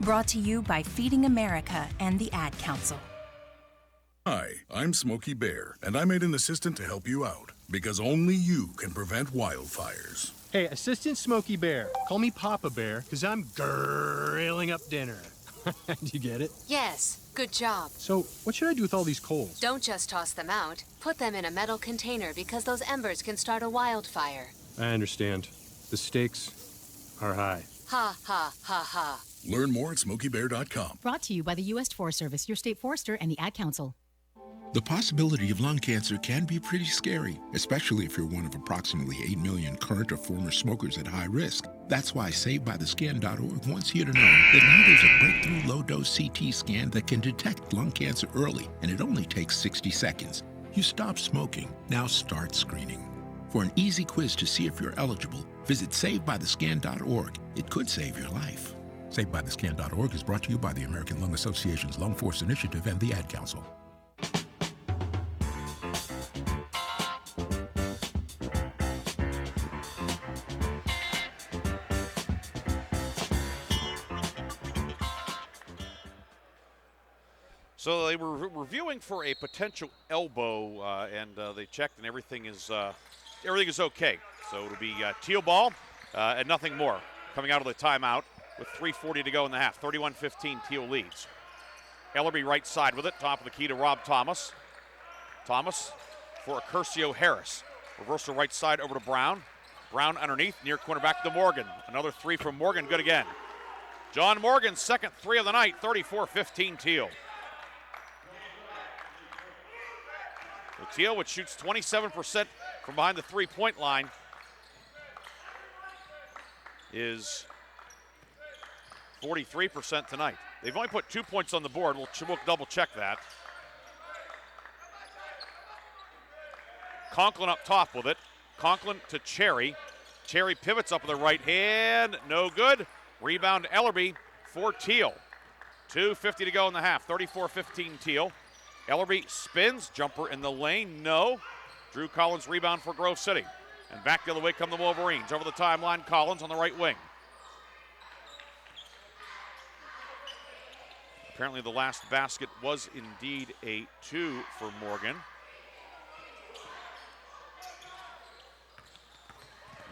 Brought to you by Feeding America and the Ad Council. Hi, I'm Smokey Bear, and I made an assistant to help you out, because only you can prevent wildfires. Hey, Assistant Smokey Bear, call me Papa Bear, because I'm grilling up dinner. Do you get it? Yes, good job. So, what should I do with all these coals? Don't just toss them out. Put them in a metal container because those embers can start a wildfire. I understand. The stakes are high. Ha, ha, ha, ha. Learn more at smokeybear.com. Brought to you by the U.S. Forest Service, your state forester, and the Ad Council. The possibility of lung cancer can be pretty scary, especially if you're one of approximately 8 million current or former smokers at high risk. That's why SaveByTheScan.org wants you to know that now there's a breakthrough low-dose CT scan that can detect lung cancer early, and it only takes 60 seconds. You stop smoking, now start screening. For an easy quiz to see if you're eligible, visit SaveByTheScan.org. It could save your life. SaveByTheScan.org is brought to you by the American Lung Association's Lung Force Initiative and the Ad Council. So they were reviewing for a potential elbow, and they checked, and everything is okay. So it'll be Thiel ball and nothing more coming out of the timeout with 3:40 to go in the half. 31-15, Thiel leads. Ellerby right side with it, top of the key to Rob Thomas. Thomas for Curcio Harris. Reversal right side over to Brown. Brown underneath, near corner back to Morgan. Another three from Morgan, good again. John Morgan's second three of the night, 34-15 Thiel. Thiel, which shoots 27% from behind the three-point line, is 43% tonight. They've only put 2 points on the board. We'll double-check that. Conklin up top with it. Conklin to Cherry. Cherry pivots up with the right hand. No good. Rebound Ellerby for Thiel. 2:50 to go in the half. 34-15 Thiel. Ellerby spins, jumper in the lane, no. Drew Collins rebound for Grove City. And back the other way come the Wolverines. Over the timeline, Collins on the right wing. Apparently the last basket was indeed a 2 for Morgan.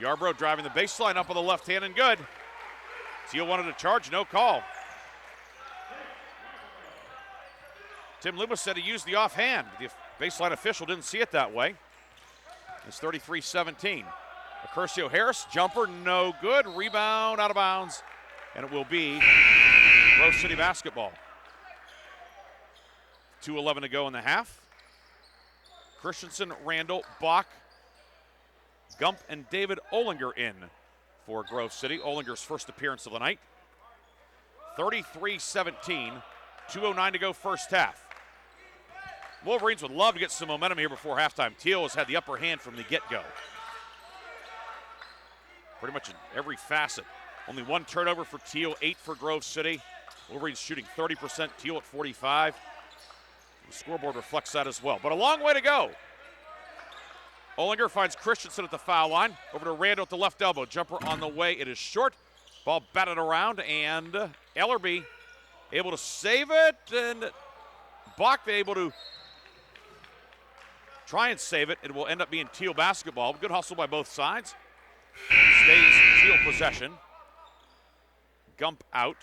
Yarbrough driving the baseline up on the left hand and good. Thiel wanted to charge, no call. Tim Lubas said he used the offhand. The baseline official didn't see it that way. It's 33-17. Curcio Harris, jumper, no good. Rebound, out of bounds. and it will be Grove City basketball. 2:11 to go in the half. Christensen, Randall, Bach, Gump, and David Olinger in for Grove City. Olinger's first appearance of the night. 33-17, 2:09 to go first half. Wolverines would love to get some momentum here before halftime. Thiel has had the upper hand from the get-go. Pretty much in every facet. Only one turnover for Thiel, 8 for Grove City. Wolverines shooting 30%, Thiel at 45%. The scoreboard reflects that as well, but a long way to go. Olinger finds Christensen at the foul line. Over to Randall at the left elbow. Jumper on the way. It is short. Ball batted around, and Ellerby able to save it, and Bach able to try and save it. It will end up being Thiel basketball. Good hustle by both sides. Stays Thiel possession. Gump out.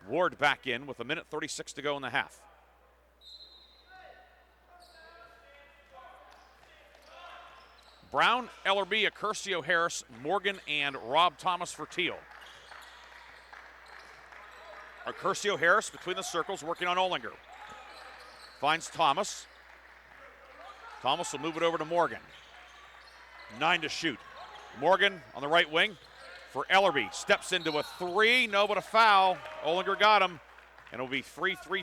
Ward back in with 1:36 to go in the half. Brown, Ellerby, Accurcio Harris, Morgan, and Rob Thomas for Thiel. Accurcio Harris between the circles working on Olinger. Finds Thomas. Thomas will move it over to Morgan. 9 to shoot. Morgan on the right wing for Ellerby. Steps into a three, no but a foul. Olinger got him, and it'll be three free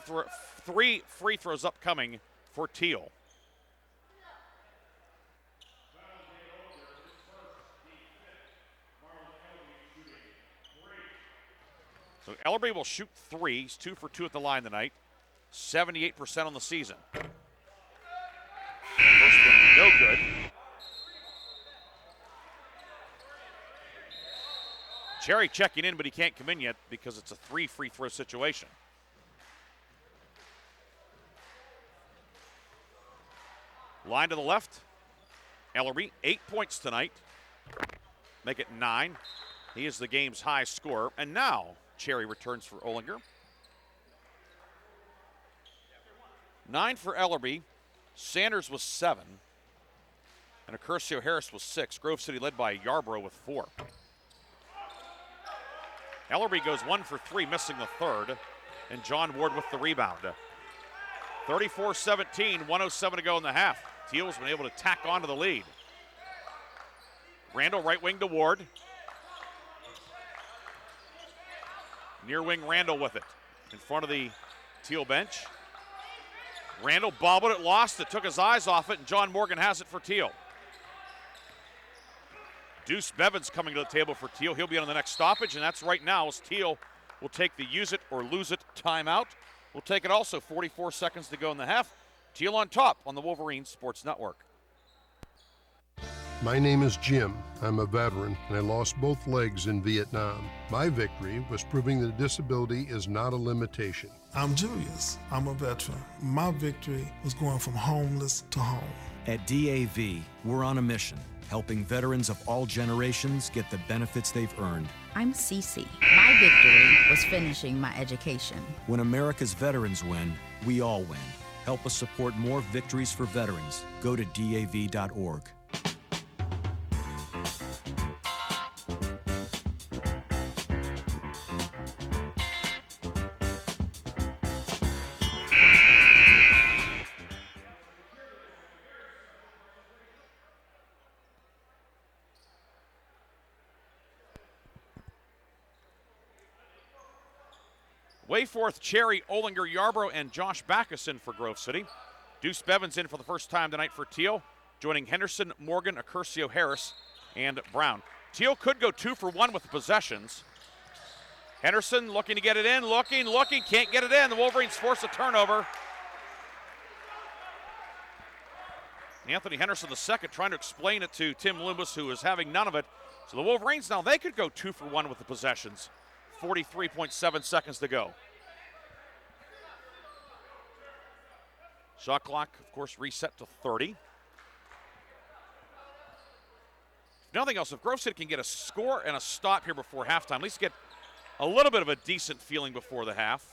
throws upcoming for Thiel. So Ellerby will shoot three. He's 2 for 2 at the line tonight. 78% on the season. First one, no good. Cherry checking in, but he can't come in yet because it's a 3 free throw situation. Line to the left. Ellerby, 8 points tonight. Make it 9. He is the game's high scorer. And now Cherry returns for Olinger. 9 for Ellerby. Sanders was 7. And Accurcio Harris was 6. Grove City led by Yarbrough with 4. Ellerby goes 1 for 3, missing the third. And John Ward with the rebound. 34-17, 1:07 to go in the half. Thiel's been able to tack on to the lead. Randall right wing to Ward. Near wing Randall with it. In front of the Thiel bench. Randall bobbled it, lost it, took his eyes off it, and John Morgan has it for Thiel. Deuce Bevins coming to the table for Thiel. He'll be on the next stoppage, and that's right now as Thiel will take the use it or lose it timeout. We'll take it also, 44 seconds to go in the half. Thiel on top on the Wolverines Sports Network. My name is Jim. I'm a veteran, and I lost both legs in Vietnam. My victory was proving that disability is not a limitation. I'm Julius. I'm a veteran. My victory was going from homeless to home. At DAV, we're on a mission, helping veterans of all generations get the benefits they've earned. I'm Cece. My victory was finishing my education. When America's veterans win, we all win. Help us support more victories for veterans. Go to DAV.org. Wayforth, Cherry, Olinger, Yarbrough, and Josh Backus in for Grove City. Deuce Bevins in for the first time tonight for Thiel, joining Henderson, Morgan, Accurcio Harris, and Brown. Thiel could go 2 for 1 with the possessions. Henderson looking to get it in, looking, can't get it in. The Wolverines force a turnover. Anthony Henderson II trying to explain it to Tim Loomis, who is having none of it. So the Wolverines now, they could go 2 for 1 with the possessions. 43.7 seconds to go. Shot clock, of course, reset to 30. If nothing else, if Grove City can get a score and a stop here before halftime, at least get a little bit of a decent feeling before the half.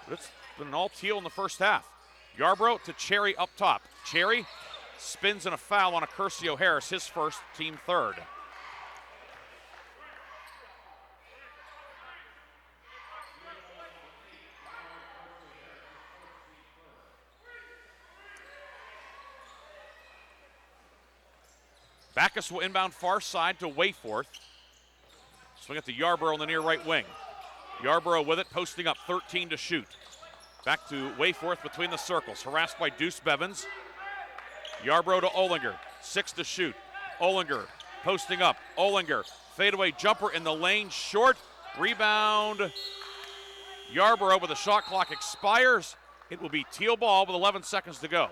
But it's been an all Thiel in the first half. Yarbrough to Cherry up top. Cherry spins in a foul on Accurcio Harris, his first, team third. Backus will inbound far side to Wayforth. Swing it to Yarborough on the near right wing. Yarborough with it, posting up, 13 to shoot. Back to Wayforth between the circles, harassed by Deuce Bevins. Yarborough to Olinger, 6 to shoot. Olinger posting up, Olinger, fadeaway jumper in the lane, short. Rebound, Yarborough, but the shot clock expires. It will be Thiel ball with 11 seconds to go.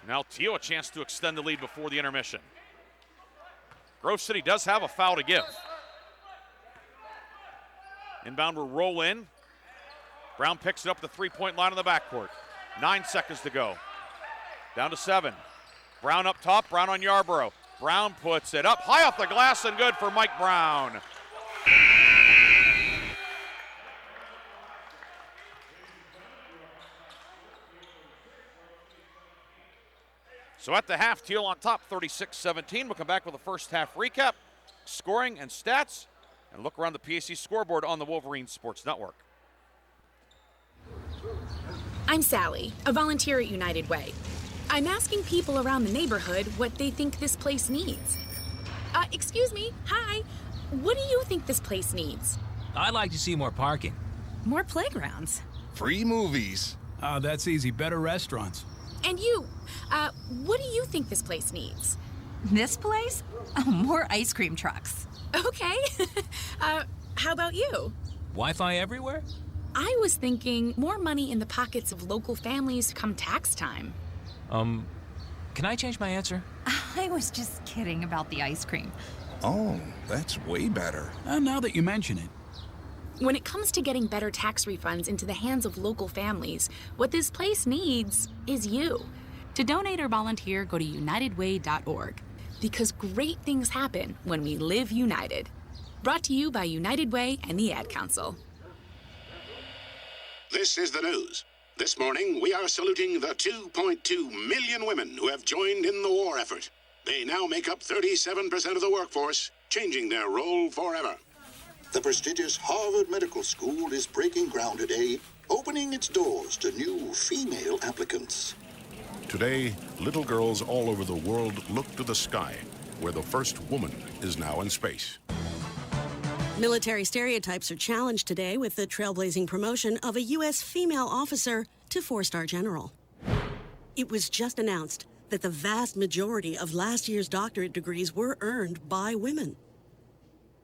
Now Thiel a chance to extend the lead before the intermission. Grove City does have a foul to give. Inbound will roll in. Brown picks it up at the three-point line on the backcourt. 9 seconds to go. Down to 7. Brown up top, Brown on Yarborough. Brown puts it up, high off the glass and good for Mike Brown. So at the half, Thiel on top, 36-17. We'll come back with a first half recap, scoring and stats, and look around the PAC scoreboard on the Wolverine Sports Network. I'm Sally, a volunteer at United Way. I'm asking people around the neighborhood what they think this place needs. Excuse me, hi. What do you think this place needs? I'd like to see more parking. More playgrounds. Free movies. That's easy. Better restaurants. And you, what do you think this place needs? This place? Oh, more ice cream trucks. Okay. How about you? Wi-Fi everywhere? I was thinking more money in the pockets of local families come tax time. Can I change my answer? I was just kidding about the ice cream. Oh, that's way better. Now that you mention it. When it comes to getting better tax refunds into the hands of local families, what this place needs is you. To donate or volunteer, go to unitedway.org. Because great things happen when we live united. Brought to you by United Way and the Ad Council. This is the news. This morning, we are saluting the 2.2 million women who have joined in the war effort. They now make up 37% of the workforce, changing their role forever. The prestigious Harvard Medical School is breaking ground today, opening its doors to new female applicants. Today, little girls all over the world look to the sky, where the first woman is now in space. Military stereotypes are challenged today with the trailblazing promotion of a U.S. female officer to 4-star general. It was just announced that the vast majority of last year's doctorate degrees were earned by women.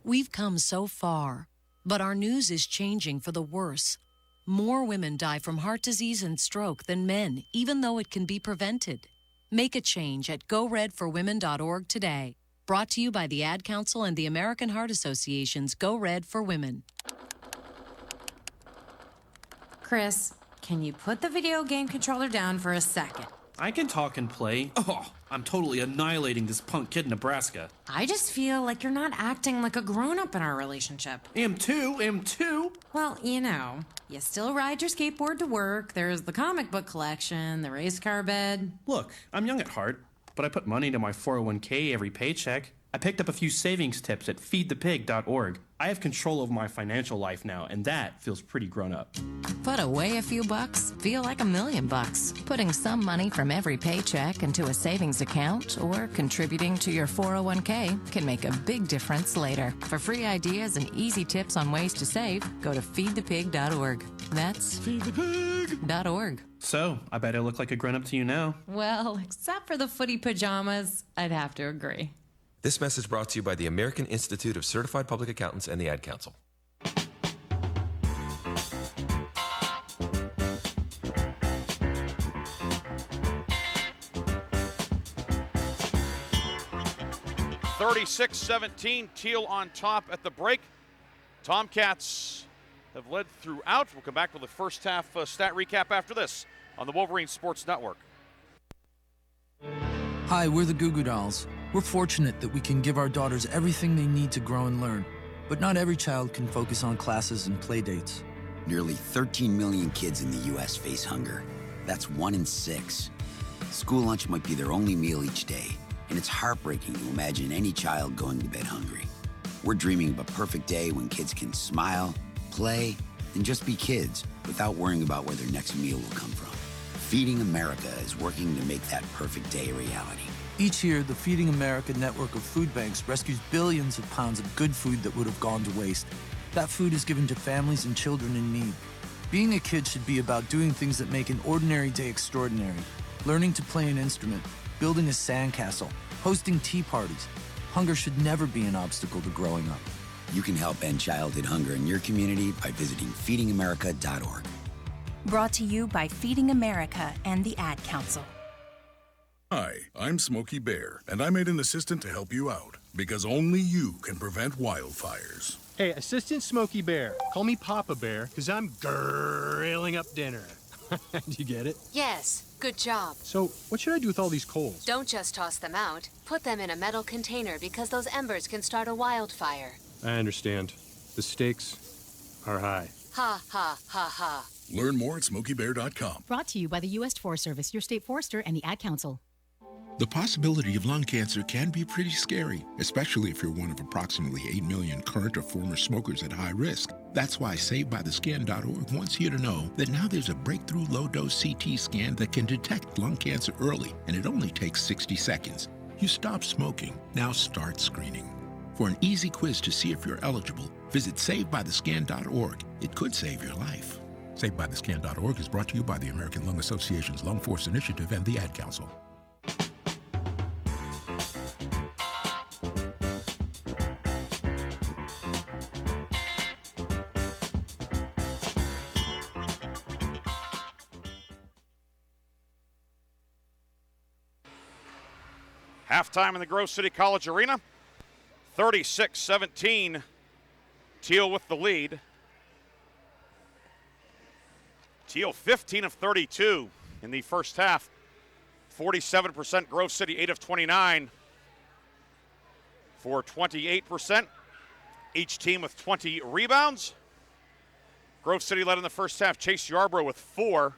We've come so far, but our news is changing for the worse. More women die from heart disease and stroke than men, even though it can be prevented. Make a change at GoRedForWomen.org today. Brought to you by the Ad Council and the American Heart Association's Go Red for Women. Chris, can you put the video game controller down for a second? I can talk and play. Oh, I'm totally annihilating this punk kid in Nebraska. I just feel like you're not acting like a grown-up in our relationship. Am too. Well, you still ride your skateboard to work, there's the comic book collection, the race car bed. Look, I'm young at heart, but I put money into my 401k every paycheck. I picked up a few savings tips at feedthepig.org. I have control over my financial life now, and that feels pretty grown up. Put away a few bucks, feel like $1 million. Putting some money from every paycheck into a savings account or contributing to your 401k can make a big difference later. For free ideas and easy tips on ways to save, go to feedthepig.org. That's feedthepig.org. So, I bet I look like a grown-up to you now. Well, except for the footy pajamas, I'd have to agree. This message brought to you by the American Institute of Certified Public Accountants and the Ad Council. (36-17), Thiel on top at the break. Tomcats have led throughout. We'll come back with the first half stat recap after this on the Wolverine Sports Network. Hi, we're the Goo Goo Dolls. We're fortunate that we can give our daughters everything they need to grow and learn. But not every child can focus on classes and play dates. Nearly 13 million kids in the U.S. face hunger. That's 1 in 6. School lunch might be their only meal each day, and it's heartbreaking to imagine any child going to bed hungry. We're dreaming of a perfect day when kids can smile, play, and just be kids without worrying about where their next meal will come from. Feeding America is working to make that perfect day a reality. Each year, the Feeding America network of food banks rescues billions of pounds of good food that would have gone to waste. That food is given to families and children in need. Being a kid should be about doing things that make an ordinary day extraordinary. Learning to play an instrument, building a sandcastle, hosting tea parties. Hunger should never be an obstacle to growing up. You can help end childhood hunger in your community by visiting feedingamerica.org. Brought to you by Feeding America and the Ad Council. Hi, I'm Smokey Bear, and I made an assistant to help you out, because only you can prevent wildfires. Hey, Assistant Smokey Bear. Call me Papa Bear, because I'm grilling up dinner. Do you get it? Yes, good job. So, what should I do with all these coals? Don't just toss them out. Put them in a metal container because those embers can start a wildfire. I understand. The stakes are high. Ha, ha, ha, ha. Learn more at SmokeyBear.com. Brought to you by the U.S. Forest Service, your state forester, and the Ad Council. The possibility of lung cancer can be pretty scary, especially if you're one of approximately 8 million current or former smokers at high risk. That's why SaveByTheScan.org wants you to know that now there's a breakthrough low-dose CT scan that can detect lung cancer early, and it only takes 60 seconds. You stop smoking, now start screening. For an easy quiz to see if you're eligible, visit SaveByTheScan.org. It could save your life. SaveByTheScan.org is brought to you by the American Lung Association's Lung Force Initiative and the Ad Council. Halftime in the Grove City College Arena. 36-17. Thiel with the lead. Thiel 15 of 32 in the first half. 47% Grove City, 8 of 29 for 28%. Each team with 20 rebounds. Grove City led in the first half. Chase Yarbrough with 4.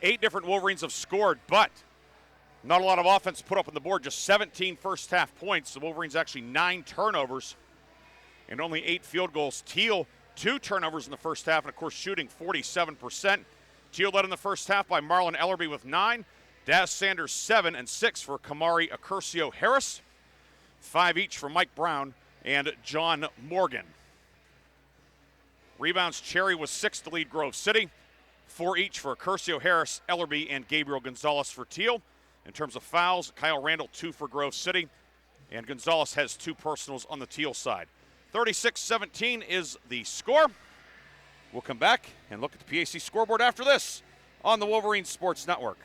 8 different Wolverines have scored, but not a lot of offense put up on the board. Just 17 first half points. The Wolverines actually 9 turnovers and only 8 field goals. Thiel 2 turnovers in the first half, and of course shooting 47%. Thiel led in the first half by Marlon Ellerby with 9. Daz Sanders 7 and 6 for Kamari Accurcio Harris. 5 each for Mike Brown and John Morgan. Rebounds, Cherry was 6 to lead Grove City. 4 each for Accurcio Harris, Ellerby, and Gabriel Gonzalez for Thiel. In terms of fouls, Kyle Randall 2 for Grove City, and Gonzalez has 2 personals on the Thiel side. 36-17 is the score. We'll come back and look at the PAC scoreboard after this on the Wolverine Sports Network.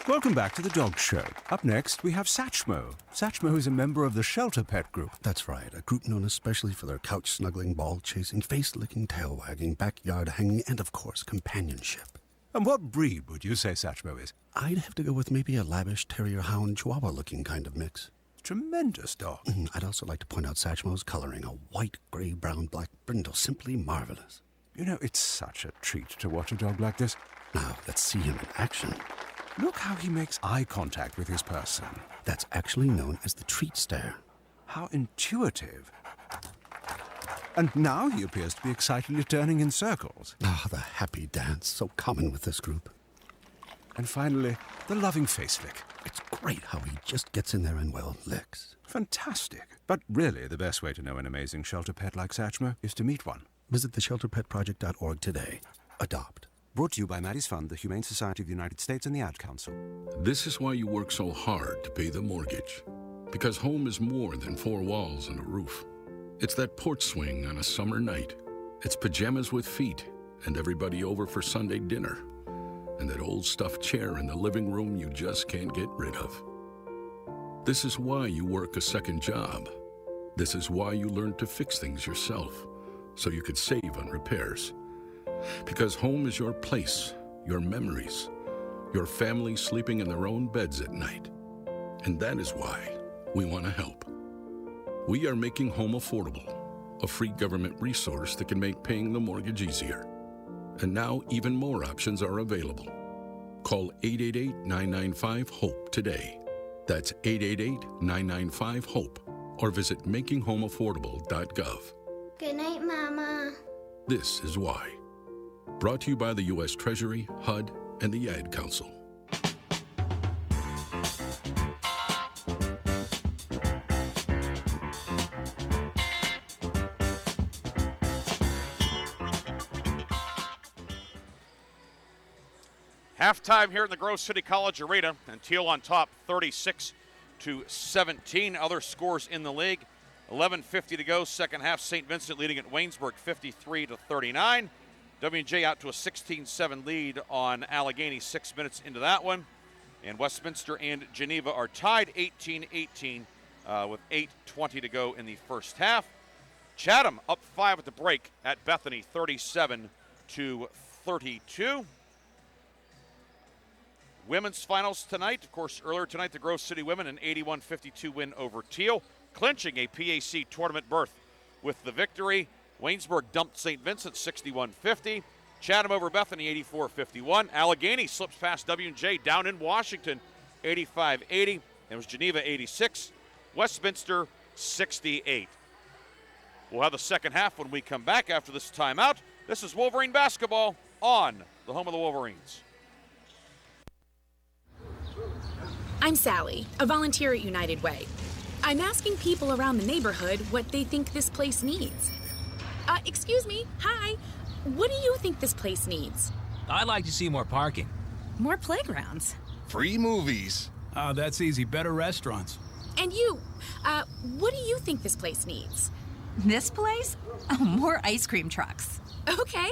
Welcome back to the Dog Show. Up next, we have Satchmo. Satchmo is a member of the Shelter Pet Group. That's right, a group known especially for their couch-snuggling, ball-chasing, face-licking, tail-wagging, backyard-hanging, and, of course, companionship. And what breed would you say Satchmo is? I'd have to go with maybe a lavish terrier-hound chihuahua-looking kind of mix. Tremendous dog. I'd also like to point out Satchmo's coloring, a white, gray, brown, black brindle, simply marvelous. You know, it's such a treat to watch a dog like this. Now, let's see him in action. Look how he makes eye contact with his person. That's actually known as the treat stare. How intuitive. And now he appears to be excitedly turning in circles. Ah, the happy dance, so common with this group. And finally, the loving face lick. It's great how he just gets in there and, well, licks. Fantastic. But really, the best way to know an amazing shelter pet like Satchmo is to meet one. Visit theshelterpetproject.org today. Adopt. Brought to you by Maddie's Fund, the Humane Society of the United States, and the Ad Council. This is why you work so hard to pay the mortgage. Because home is more than 4 walls and a roof. It's that porch swing on a summer night. It's pajamas with feet and everybody over for Sunday dinner. And that old stuffed chair in the living room you just can't get rid of. This is why you work a second job. This is why you learn to fix things yourself, so you could save on repairs. Because home is your place, your memories, your family sleeping in their own beds at night. And that is why we want to help. We are making home affordable, a free government resource that can make paying the mortgage easier. And now even more options are available. Call 888-995-HOPE today. That's 888-995-HOPE. Or visit makinghomeaffordable.gov. Good night, Mama. This is why. Brought to you by the U.S. Treasury, HUD, and the Ad Council. Halftime here in the Grove City College Arena, and Thiel on top, 36-17. Other scores in the league, 11:50 to go. Second half, St. Vincent leading at Waynesburg, 53-39. W&J out to a 16-7 lead on Allegheny 6 minutes into that one. And Westminster and Geneva are tied 18-18 with 8:20 to go in the first half. Chatham up 5 at the break at Bethany, 37-32. Women's finals tonight. Of course, earlier tonight, the Grove City women an 81-52 win over Thiel, clinching a PAC tournament berth with the victory. Waynesburg dumped St. Vincent 61-50. Chatham over Bethany 84-51. Allegheny slips past W&J down in Washington 85-80. It was Geneva 86. Westminster 68. We'll have the second half when we come back after this timeout. This is Wolverine basketball on the home of the Wolverines. I'm Sally, a volunteer at United Way. I'm asking people around the neighborhood what they think this place needs. Excuse me, hi. What do you think this place needs? I'd like to see more parking. More playgrounds. Free movies. Oh, that's easy. Better restaurants. And you, what do you think this place needs? This place? Oh, more ice cream trucks. Okay.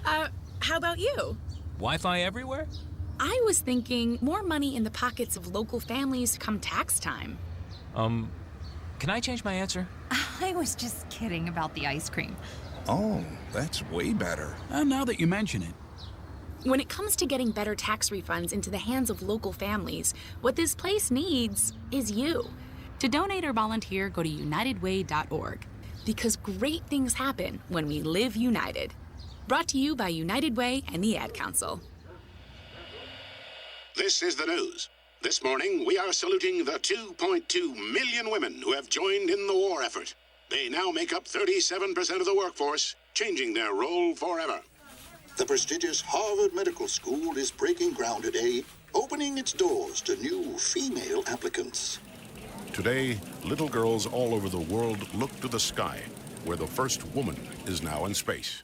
How about you? Wi-Fi everywhere? I was thinking more money in the pockets of local families come tax time. Can I change my answer? I was just kidding about the ice cream. Oh, that's way better. Now that you mention it. When it comes to getting better tax refunds into the hands of local families, what this place needs is you. To donate or volunteer, go to unitedway.org. Because great things happen when we live united. Brought to you by United Way and the Ad Council. This is the news. This morning, we are saluting the 2.2 million women who have joined in the war effort. They now make up 37% of the workforce, changing their role forever. The prestigious Harvard Medical School is breaking ground today, opening its doors to new female applicants. Today, little girls all over the world look to the sky, where the first woman is now in space.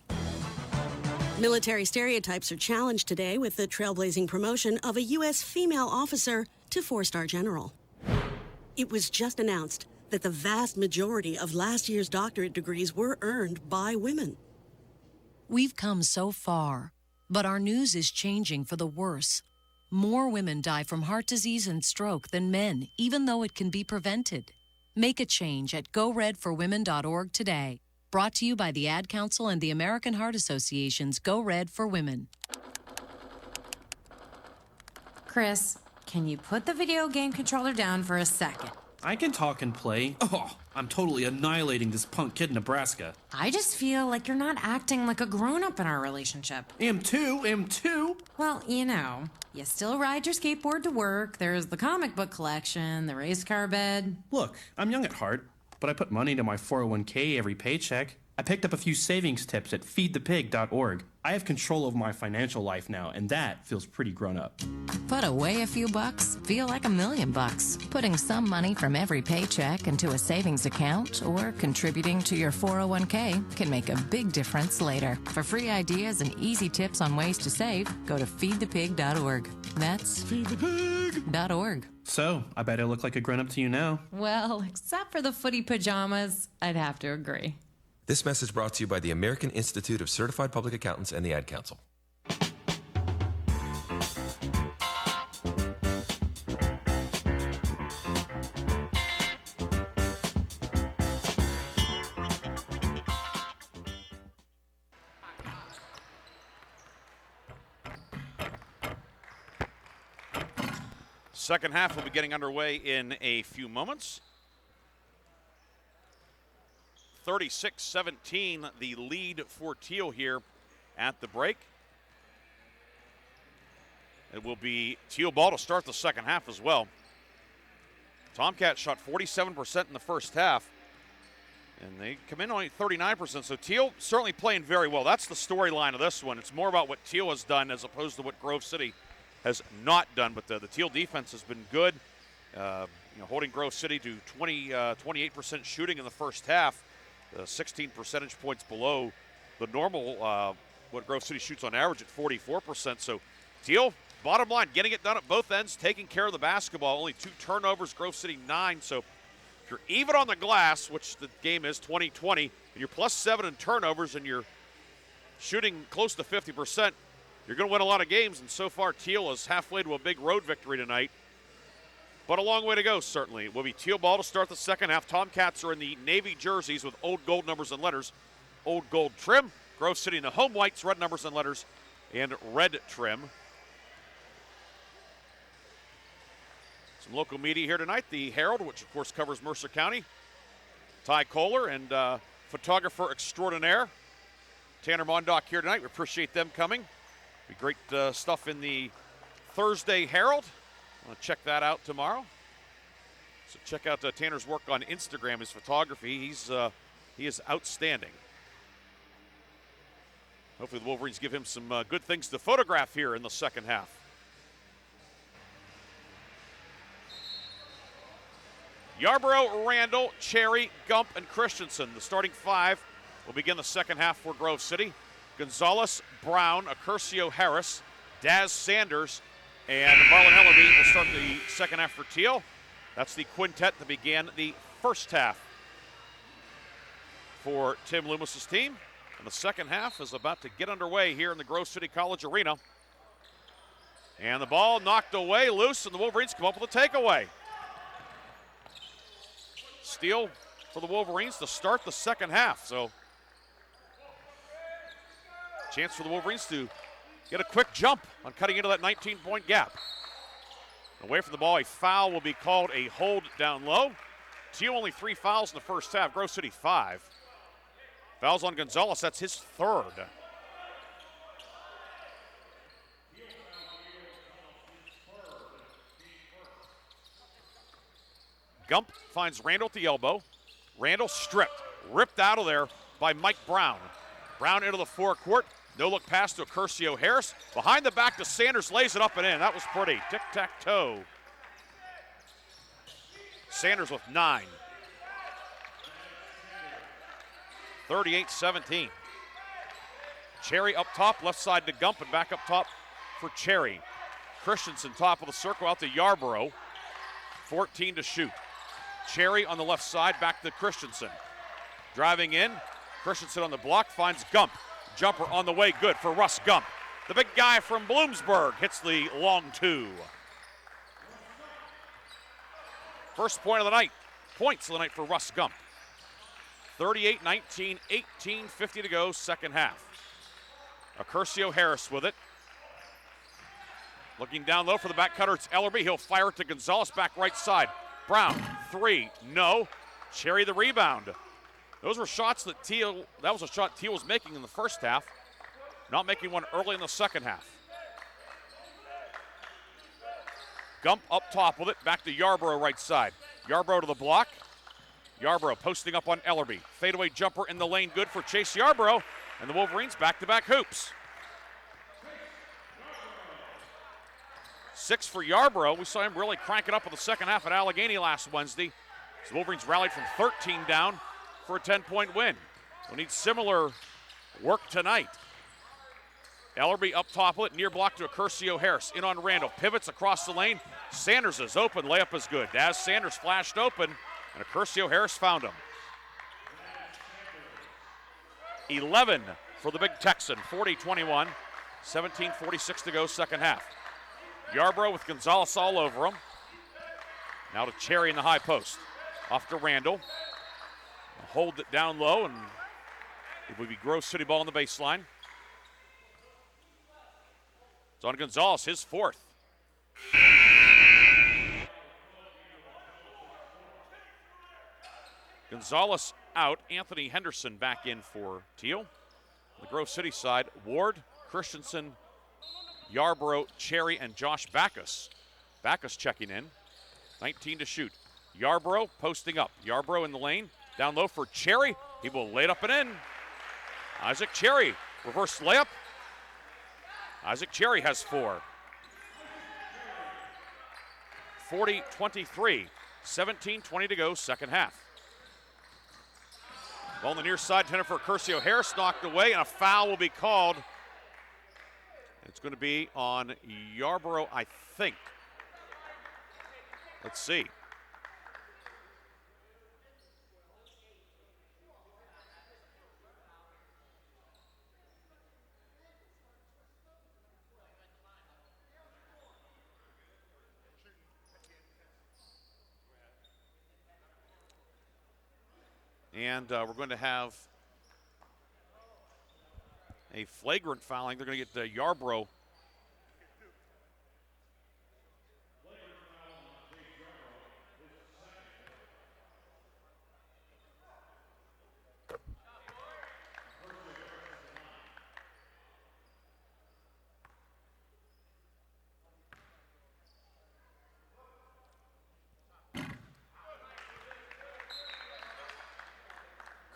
Military stereotypes are challenged today with the trailblazing promotion of a U.S. female officer to 4-star general. It was just announced that the vast majority of last year's doctorate degrees were earned by women. We've come so far, but our news is changing for the worse. More women die from heart disease and stroke than men, even though it can be prevented. Make a change at goredforwomen.org today. Brought to you by the Ad Council and the American Heart Association's Go Red for Women. Chris, can you put the video game controller down for a second? I can talk and play. Oh, I'm totally annihilating this punk kid in Nebraska. I just feel like you're not acting like a grown-up in our relationship. Am too. Well, you still ride your skateboard to work, there's the comic book collection, the race car bed. Look, I'm young at heart, but I put money into my 401k every paycheck. I picked up a few savings tips at feedthepig.org. I have control of my financial life now, and that feels pretty grown up. Put away a few bucks, feel like $1 million. Putting some money from every paycheck into a savings account or contributing to your 401k can make a big difference later. For free ideas and easy tips on ways to save, go to feedthepig.org. That's feedthepig.org. So, I bet I look like a grown-up to you now. Well, except for the footy pajamas, I'd have to agree. This message brought to you by the American Institute of Certified Public Accountants and the Ad Council. Second half will be getting underway in a few moments. 36-17, the lead for Thiel here at the break. It will be Thiel ball to start the second half as well. Tomcats shot 47% in the first half. And they come in only 39%, so Thiel certainly playing very well. That's the storyline of this one. It's more about what Thiel has done as opposed to what Grove City has not done. But the Thiel defense has been good, holding Grove City to 28% shooting in the first half, 16 percentage points below the normal, what Grove City shoots on average at 44%. So Thiel, bottom line, getting it done at both ends, taking care of the basketball. Only 2 turnovers, Grove City 9. So if you're even on the glass, which the game is 20-20, and you're +7 in turnovers and you're shooting close to 50%, you're going to win a lot of games. And so far, Thiel is halfway to a big road victory tonight. But a long way to go, certainly. It will be Thiel ball to start the second half. Tomcats are in the navy jerseys with old gold numbers and letters, old gold trim. Grove City in the home whites, red numbers and letters, and red trim. Some local media here tonight. The Herald, which of course covers Mercer County. Ty Kohler and photographer extraordinaire Tanner Mondock here tonight. We appreciate them coming. Be great stuff in the Thursday Herald. I want to check that out tomorrow. So check out Tanner's work on Instagram, his photography. He is outstanding. Hopefully the Wolverines give him some good things to photograph here in the second half. Yarborough, Randall, Cherry, Gump, and Christensen. The starting 5 will begin the second half for Grove City. Gonzalez, Brown, Accurcio Harris, Daz Sanders, and Marlon Ellerby will start the second half for Thiel. That's the quintet that began the first half for Tim Loomis's team. And the second half is about to get underway here in the Grove City College Arena. And the ball knocked away, loose, and the Wolverines come up with a takeaway. Steal for the Wolverines to start the second half. So, chance for the Wolverines to get a quick jump on cutting into that 19-point gap. Away from the ball, a foul will be called, a hold down low. Thiel only 3 fouls in the first half, Grove City 5. Fouls on Gonzalez, that's his 3rd. Gump finds Randall at the elbow. Randall stripped, ripped out of there by Mike Brown. Brown into the forecourt. No-look pass to Accurcio Harris. Behind the back to Sanders, lays it up and in. That was pretty. Tic-tac-toe. Sanders with 9. 38-17. Cherry up top, left side to Gump, and back up top for Cherry. Christensen top of the circle out to Yarborough. 14 to shoot. Cherry on the left side, back to Christensen. Driving in, Christensen on the block, finds Gump. Jumper on the way, good for Russ Gump. The big guy from Bloomsburg hits the long 2. First point of the night, points of the night for Russ Gump. 38-19, 18:50 to go, second half. Accurcio Harris with it. Looking down low for the back cutter, it's Ellerby. He'll fire it to Gonzalez, back right side. Brown, 3, no. Cherry the rebound. Those were shots that that was a shot Thiel was making in the first half. Not making one early in the second half. Gump up top with it, back to Yarborough right side. Yarborough to the block. Yarborough posting up on Ellerby. Fadeaway jumper in the lane, good for Chase Yarborough. And the Wolverines back-to-back hoops. 6 for Yarborough. We saw him really crank it up in the second half at Allegheny last Wednesday. So the Wolverines rallied from 13 down for a 10-point win. We'll need similar work tonight. Ellerby up top with it, near block to Accurcio Harris. In on Randall, pivots across the lane. Sanders is open, layup is good. Daz Sanders flashed open, and Accurcio Harris found him. 11 for the big Texan, 40-21. 17:46 to go, second half. Yarborough with Gonzalez all over him. Now to Cherry in the high post. Off to Randall. Hold it down low, and it would be Grove City ball on the baseline. It's on Gonzalez, his 4th. Gonzalez out. Anthony Henderson back in for Thiel. On the Grove City side, Ward, Christensen, Yarborough, Cherry, and Josh Backus. Backus checking in. 19 to shoot. Yarborough posting up. Yarborough in the lane. Down low for Cherry. He will lay it up and in. Isaac Cherry, reverse layup. Isaac Cherry has 4. 40-23, 17-20 to go, second half. Ball on the near side, intended for Curcio Harris, knocked away, and a foul will be called. It's going to be on Yarborough, I think. Let's see. And we're going to have a flagrant fouling. They're going to get Yarborough.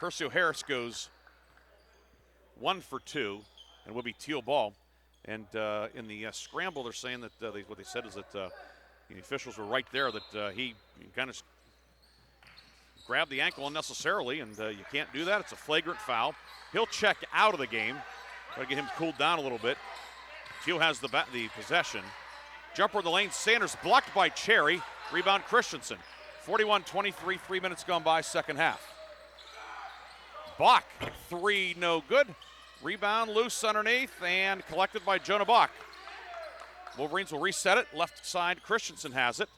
Curcio Harris goes 1 for 2, and will be Thiel ball. And in the scramble, they're saying that what they said is that the officials were right there, that he kind of grabbed the ankle unnecessarily, and you can't do that. It's a flagrant foul. He'll check out of the game. Try to get him cooled down a little bit. Thiel has the possession. Jumper in the lane, Sanders blocked by Cherry. Rebound Christensen. 41-23, 3 minutes gone by, second half. Bach, 3, no good. Rebound loose underneath and collected by Jonah Bach. Wolverines will reset it. Left side, Christensen has it.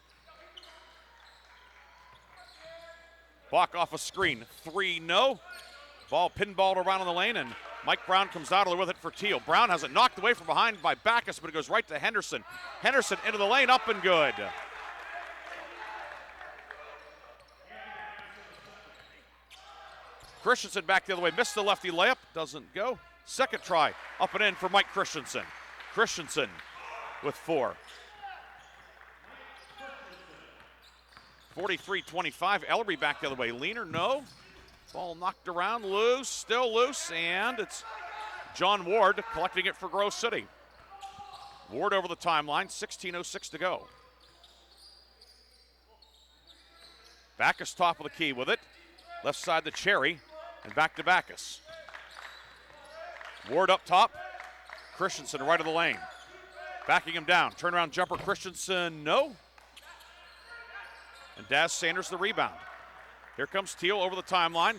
Bach off a screen, 3, no. Ball pinballed around in the lane, and Mike Brown comes out with it for Thiel. Brown has it knocked away from behind by Backus, but it goes right to Henderson. Henderson into the lane, up and good. Christensen back the other way, missed the lefty layup, doesn't go. Second try, up and in for Mike Christensen. Christensen with 4. 43-25, Ellery back the other way. Leaner, no. Ball knocked around, loose, still loose, and it's John Ward collecting it for Grove City. Ward over the timeline, 16:06 to go. Backus top of the key with it. Left side to Cherry, and back to Backus. Ward up top. Christensen right of the lane. Backing him down. Turnaround jumper, Christensen, no. And Daz Sanders the rebound. Here comes Thiel over the timeline.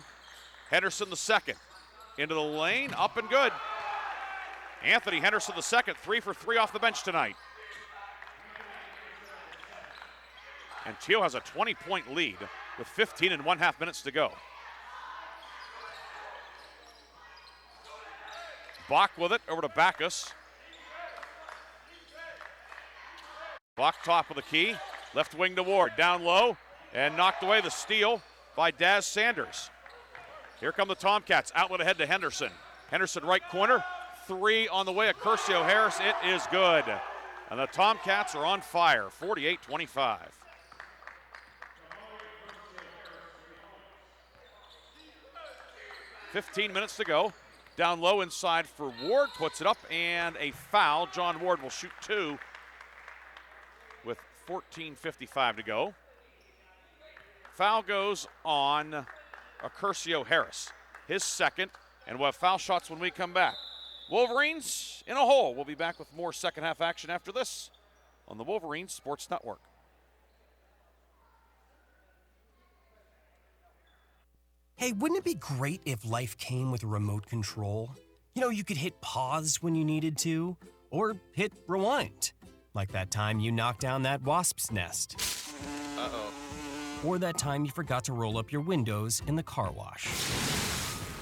Henderson the second. Into the lane, up and good. Anthony Henderson the second, 3 for 3 off the bench tonight. And Thiel has a 20-point lead with 15.5 minutes to go. Bach with it, over to Backus. Bach top of the key, left wing to Ward, down low, and knocked away the steal by Daz Sanders. Here come the Tomcats, outlet ahead to Henderson. Henderson right corner, 3 on the way of Curcio Harris, it is good. And the Tomcats are on fire, 48-25. $15 minutes to go. Down low inside for Ward, puts it up, and a foul. John Ward will shoot 2 with 14:55 to go. Foul goes on Curcio Harris, his second, and we'll have foul shots when we come back. Wolverines in a hole. We'll be back with more second half action after this on the Wolverines Sports Network. Hey, wouldn't it be great if life came with a remote control? You know, you could hit pause when you needed to, or hit rewind. Like that time you knocked down that wasp's nest. Uh-oh. Or that time you forgot to roll up your windows in the car wash.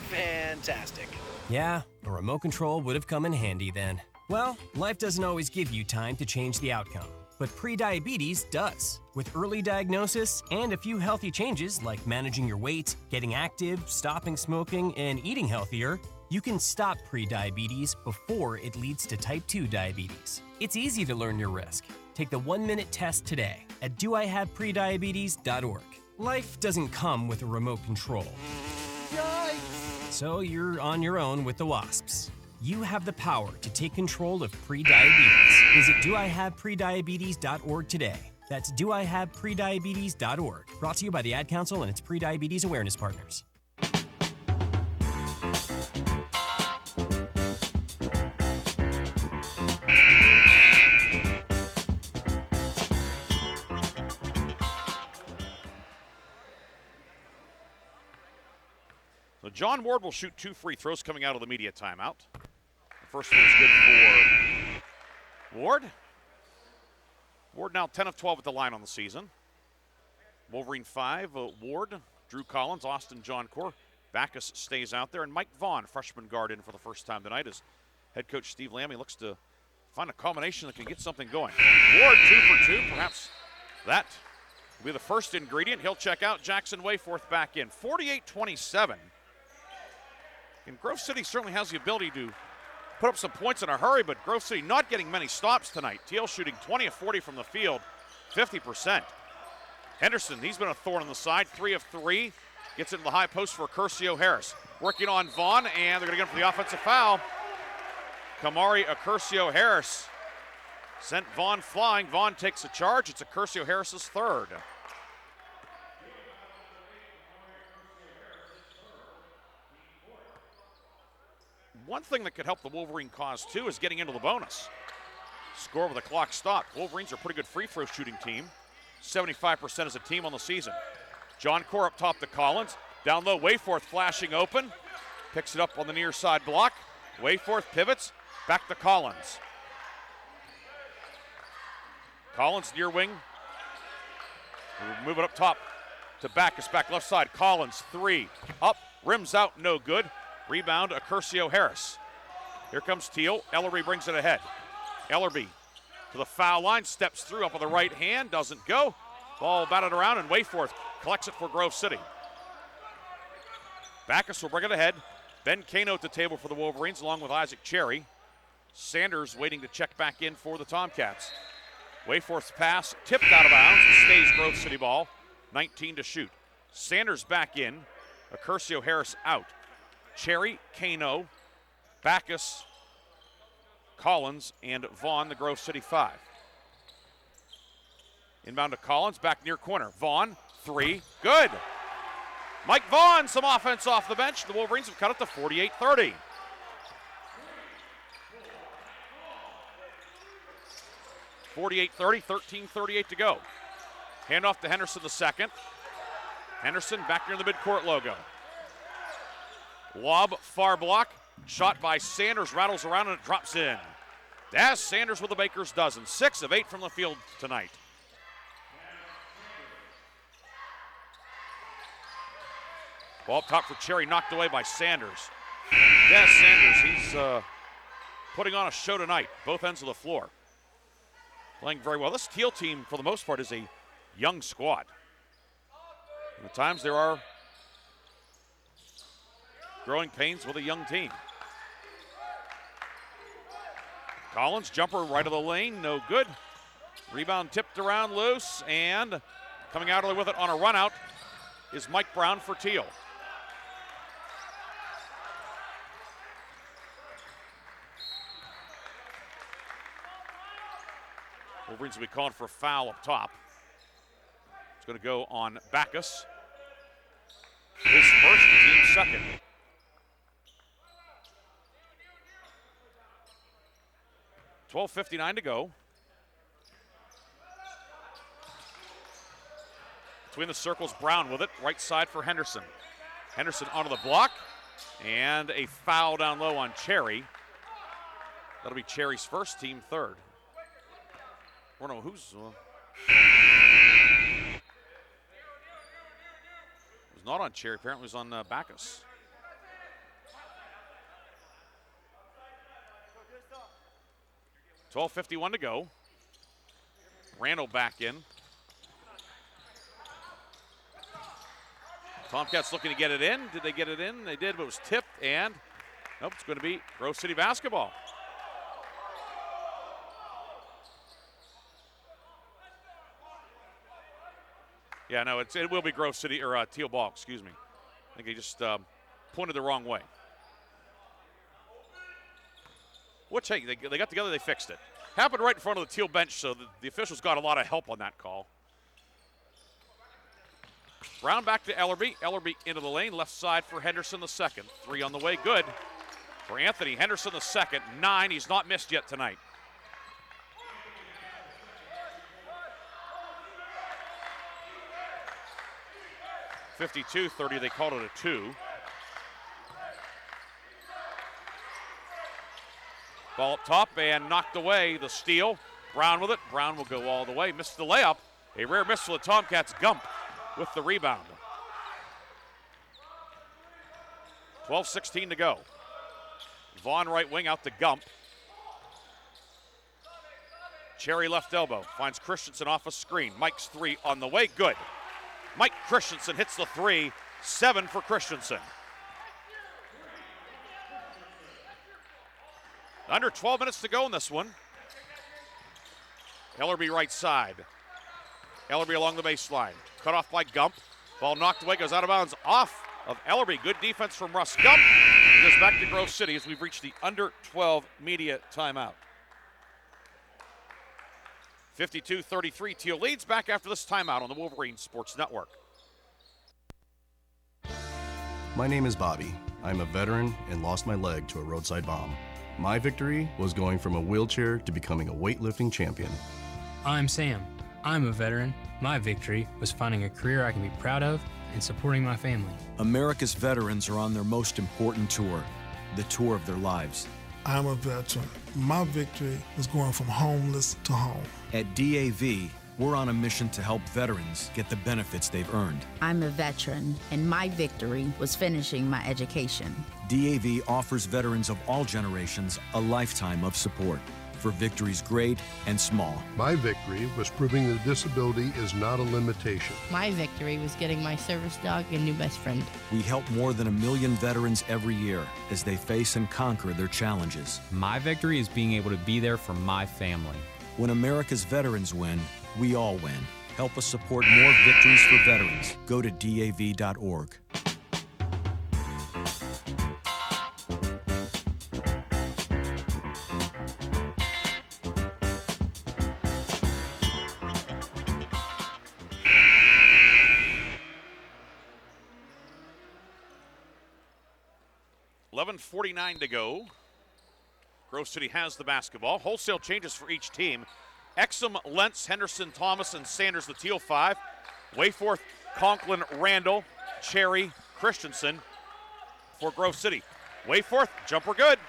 Fantastic. Yeah, a remote control would have come in handy then. Well, life doesn't always give you time to change the outcome, but prediabetes does. With early diagnosis and a few healthy changes like managing your weight, getting active, stopping smoking, and eating healthier, you can stop prediabetes before it leads to type 2 diabetes. It's easy to learn your risk. Take the 1-minute test today at doihaveprediabetes.org. Life doesn't come with a remote control. Yikes! So you're on your own with the Wasps. You have the power to take control of prediabetes. Visit doihaveprediabetes.org today. That's doihaveprediabetes.org. Brought to you by the Ad Council and its prediabetes awareness partners. So John Ward will shoot 2 free throws coming out of the media timeout. The first one is good for Ward. Ward now 10 of 12 at the line on the season. Wolverine 5, Ward, Drew Collins, Austin John Core. Backus stays out there, and Mike Vaughn, freshman guard, in for the first time tonight as head coach Steve Lammy looks to find a combination that can get something going. Ward 2 for 2, perhaps that will be the first ingredient. He'll check out. Jackson Wayforth back in. 48-27. And Grove City certainly has the ability to put up some points in a hurry, but Grove City not getting many stops tonight. Thiel shooting 20 of 40 from the field, 50%. Henderson, he's been a thorn on the side, 3 of 3. Gets into the high post for Curcio Harris. Working on Vaughn, and they're going to get him for the offensive foul. Kamari Accurcio Harris sent Vaughn flying. Vaughn takes a charge. It's Accurcio Harris's third. One thing that could help the Wolverine cause, too, is getting into the bonus. Score with the clock stopped. Wolverines are a pretty good free throw shooting team. 75% as a team on the season. John Core up top to Collins. Down low, Wayforth flashing open. Picks it up on the near side block. Wayforth pivots. Back to Collins. Collins near wing. We'll move it up top to Backus, back left side. Collins, 3. Up, rims out, no good. Rebound, Accurcio Harris. Here comes Thiel. Ellerby brings it ahead. Ellerby to the foul line, steps through up on the right hand, doesn't go. Ball batted around, and Wayforth collects it for Grove City. Backus will bring it ahead. Ben Kano at the table for the Wolverines, along with Isaac Cherry. Sanders waiting to check back in for the Tomcats. Wayforth's pass tipped out of bounds. It stays Grove City ball. 19 to shoot. Sanders back in. Accurcio Harris out. Cherry, Kano, Backus, Collins, and Vaughn, the Grove City 5. Inbound to Collins, back near corner. Vaughn, 3, good. Mike Vaughn, some offense off the bench. The Wolverines have cut it to 48-30. .38-30, 13:38 to go. Handoff to Henderson the second. Henderson back near the midcourt logo. Lob, far block, shot by Sanders, rattles around and it drops in. Daz Sanders with the Baker's dozen, 6 of 8 from the field tonight. Ball up top for Cherry, knocked away by Sanders. Daz Sanders, he's putting on a show tonight, both ends of the floor. Playing very well. This Thiel team, for the most part, is a young squad. And at times there are growing pains with a young team. Collins, jumper right of the lane, no good. Rebound tipped around loose, and coming out with it on a run out is Mike Brown for Thiel. Wolverines will be calling for a foul up top. It's going to go on Backus. His first, team second. .59 to go. Between the circles, Brown with it. Right side for Henderson. Henderson onto the block. And a foul down low on Cherry. That'll be Cherry's first, team third. I don't know who's... it was not on Cherry, apparently it was on Backus. .51 to go. Randall back in. Tomcats looking to get it in. Did they get it in? They did, but it was tipped, and nope, it's going to be Grove City basketball. Yeah, no, it will be Grove City, or Thiel ball, excuse me. I think he just pointed the wrong way. Which, hey, they got together, they fixed it. Happened right in front of the Thiel bench, so the officials got a lot of help on that call. Brown back to Ellerby. Ellerby into the lane, left side for Henderson the second. 3 on the way, good. For Anthony Henderson the second, 9. He's not missed yet tonight. (52-30), they called it a 2. Ball up top and knocked away. The steal. Brown with it. Brown will go all the way. Missed the layup. A rare miss for the Tomcats. Gump with the rebound. 12:16 to go. Vaughn right wing out to Gump. Cherry left elbow. Finds Christensen off a screen. Mike's 3 on the way. Good. Mike Christensen hits the 3. 7 for Christensen. Under 12 minutes to go in this one. Ellerby right side. Ellerby along the baseline. Cut off by Gump. Ball knocked away, goes out of bounds off of Ellerby. Good defense from Russ Gump. It goes back to Grove City as we've reached the under 12 media timeout. 52-33, Thiel leads. Back after this timeout on the Wolverine Sports Network. My name is Bobby. I'm a veteran and lost my leg to a roadside bomb. My victory was going from a wheelchair to becoming a weightlifting champion. I'm Sam. I'm a veteran. My victory was finding a career I can be proud of and supporting my family. America's veterans are on their most important tour, the tour of their lives. I'm a veteran. My victory was going from homeless to home. At DAV, we're on a mission to help veterans get the benefits they've earned. I'm a veteran, and my victory was finishing my education. DAV offers veterans of all generations a lifetime of support for victories great and small. My victory was proving that disability is not a limitation. My victory was getting my service dog a new best friend. We help more than 1 million veterans every year as they face and conquer their challenges. My victory is being able to be there for my family. When America's veterans win, we all win. Help us support more victories for veterans. Go to DAV.org. .49 to go. Grove City has the basketball. Wholesale changes for each team. Exum, Lentz, Henderson, Thomas, and Sanders, the Thiel 5. Wayforth, Conklin, Randall, Cherry, Christensen for Grove City. Wayforth, jumper good.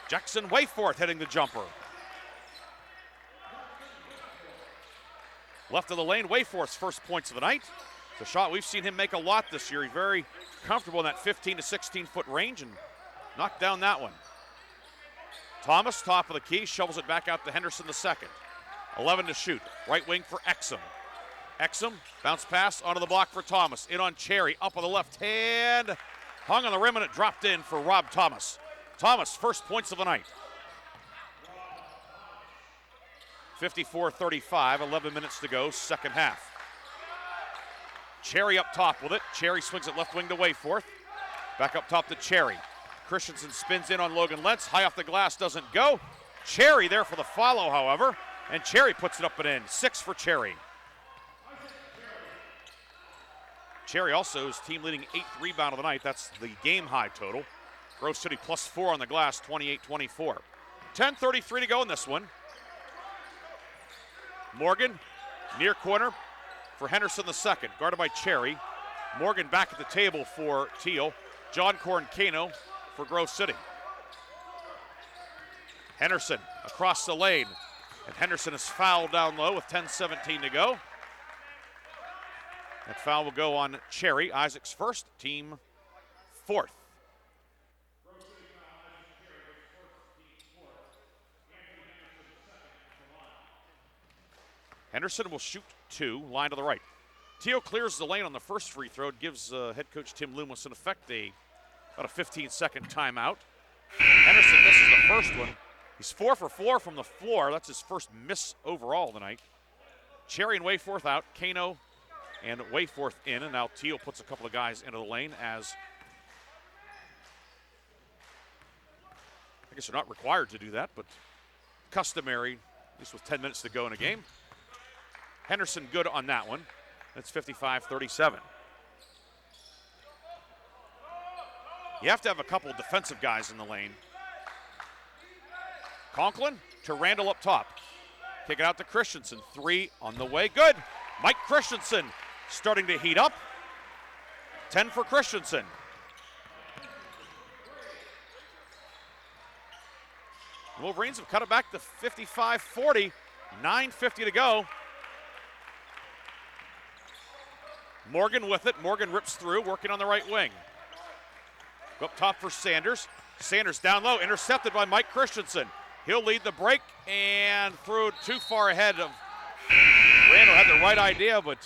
Jackson Wayforth hitting the jumper. Left of the lane, Wayforth's first points of the night. It's a shot we've seen him make a lot this year. He's very comfortable in that 15 to 16-foot range and knocked down that one. Thomas, top of the key, shovels it back out to Henderson the second. 11 to shoot. Right wing for Exum. Exum, bounce pass onto the block for Thomas. In on Cherry, up on the left hand. Hung on the rim and it dropped in for Rob Thomas. Thomas, first points of the night. 54-35, 11 minutes to go, second half. Cherry up top with it. Cherry swings it left wing to Wayforth. Back up top to Cherry. Christensen spins in on Logan Lentz. High off the glass, doesn't go. Cherry there for the follow, however. And Cherry puts it up and in. 6 for Cherry. Cherry also is team leading 8th rebound of the night. That's the game high total. Grove City plus 4 on the glass, 28-24. 10:33 to go in this one. Morgan, near corner for Henderson the second, guarded by Cherry. Morgan back at the table for Thiel. John Corncano for Grove City. Henderson across the lane, and Henderson is fouled down low with 10:17 to go. That foul will go on Cherry, Isaac's first, team fourth. Henderson will shoot 2, line to the right. Thiel clears the lane on the first free throw. It gives head coach Tim Loomis in effect about a 15-second timeout. Henderson misses the first one. He's 4 for 4 from the floor. That's his first miss overall tonight. Cherry and Wayforth out. Kano and Wayforth in, and now Thiel puts a couple of guys into the lane as I guess they're not required to do that, but customary, at least with 10 minutes to go in a game. Henderson good on that one. That's 55-37. You have to have a couple of defensive guys in the lane. Conklin to Randall up top. Kick it out to Christensen. 3 on the way. Good. Mike Christensen starting to heat up. 10 for Christensen. The Wolverines have cut it back to 55-40. 9:50 to go. Morgan with it. Morgan rips through, working on the right wing. Go up top for Sanders. Sanders down low, intercepted by Mike Christensen. He'll lead the break and threw too far ahead of Randall. Had the right idea, but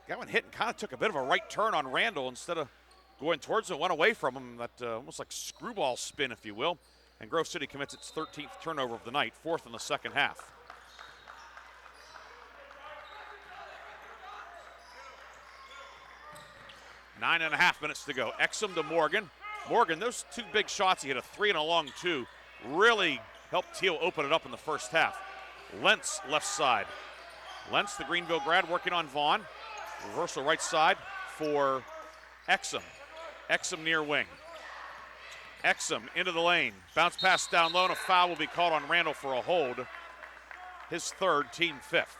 that one hit and kind of took a bit of a right turn on Randall instead of going towards it. Went away from him. That almost like screwball spin, if you will. And Grove City commits its 13th turnover of the night, 4th in the second half. 9.5 minutes to go. Exum to Morgan. Morgan, those 2 big shots, he hit a 3 and a long 2, really helped Thiel open it up in the first half. Lentz left side. Lentz, the Greenville grad, working on Vaughn. Reversal right side for Exum. Exum near wing. Exum into the lane. Bounce pass down low, and a foul will be called on Randall for a hold. His 3rd, team 5th.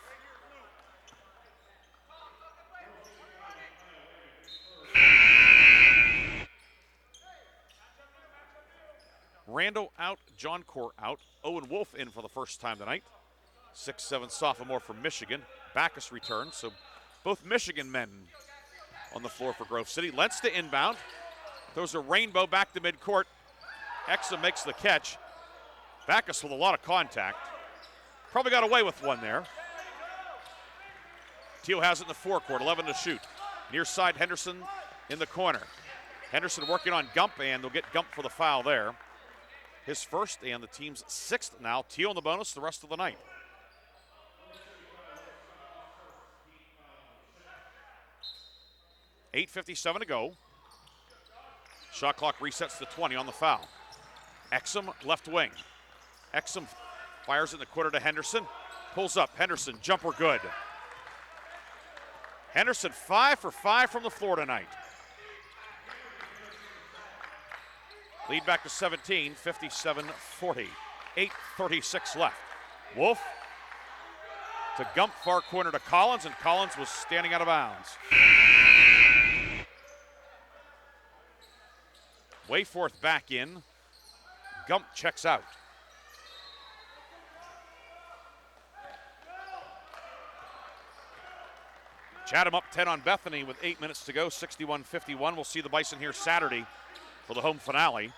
Randall out, John Core out. Owen Wolf in for the first time tonight. 6'7" sophomore from Michigan. Backus returns, so both Michigan men on the floor for Grove City. Lentz to inbound. Throws a rainbow back to midcourt. Exum makes the catch. Backus with a lot of contact. Probably got away with one there. Thiel has it in the forecourt, 11 to shoot. Near side, Henderson in the corner. Henderson working on Gump, and they'll get Gump for the foul there. His 1st and the team's 6th now. Thiel in the bonus the rest of the night. $8:57 to go. Shot clock resets to 20 on the foul. Exum left wing. Exum fires in the quarter to Henderson. Pulls up. Henderson, jumper good. Henderson 5 for 5 from the floor tonight. Lead back to 17, 57-40. 8:36 left. Wolf to Gump, far corner to Collins, and Collins was standing out of bounds. Wayforth back in. Gump checks out. Chatham up 10 on Bethany with 8 minutes to go, 61-51. We'll see the Bison here Saturday for the home finale.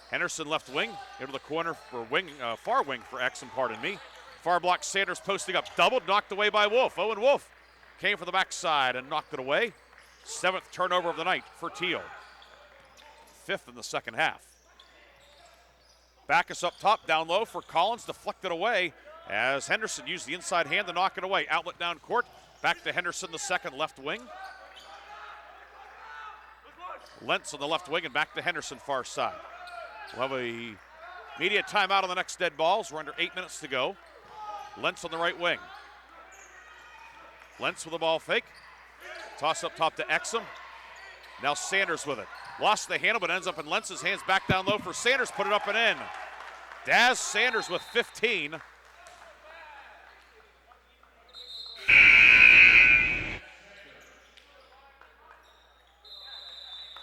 Henderson left wing, into the corner for far wing for Exum, pardon me. Far block, Sanders posting up, doubled, knocked away by Wolf. Owen Wolf came for the backside and knocked it away. 7th turnover of the night for Thiel. 5th in the second half. Backus up top, down low for Collins, deflected away as Henderson used the inside hand to knock it away. Outlet down court, back to Henderson, the second left wing. Lentz on the left wing and back to Henderson, far side. We'll have a media timeout on the next dead balls. We're under 8 minutes to go. Lentz on the right wing. Lentz with a ball fake. Toss up top to Exum. Now Sanders with it. Lost the handle, but ends up in Lentz's hands. Back down low for Sanders. Put it up and in. Daz Sanders with 15.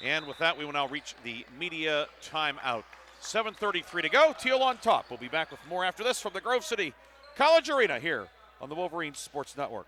And with that, we will now reach the media timeout. 7:33 to go. Thiel on top. We'll be back with more after this from the Grove City College Arena here on the Wolverines Sports Network.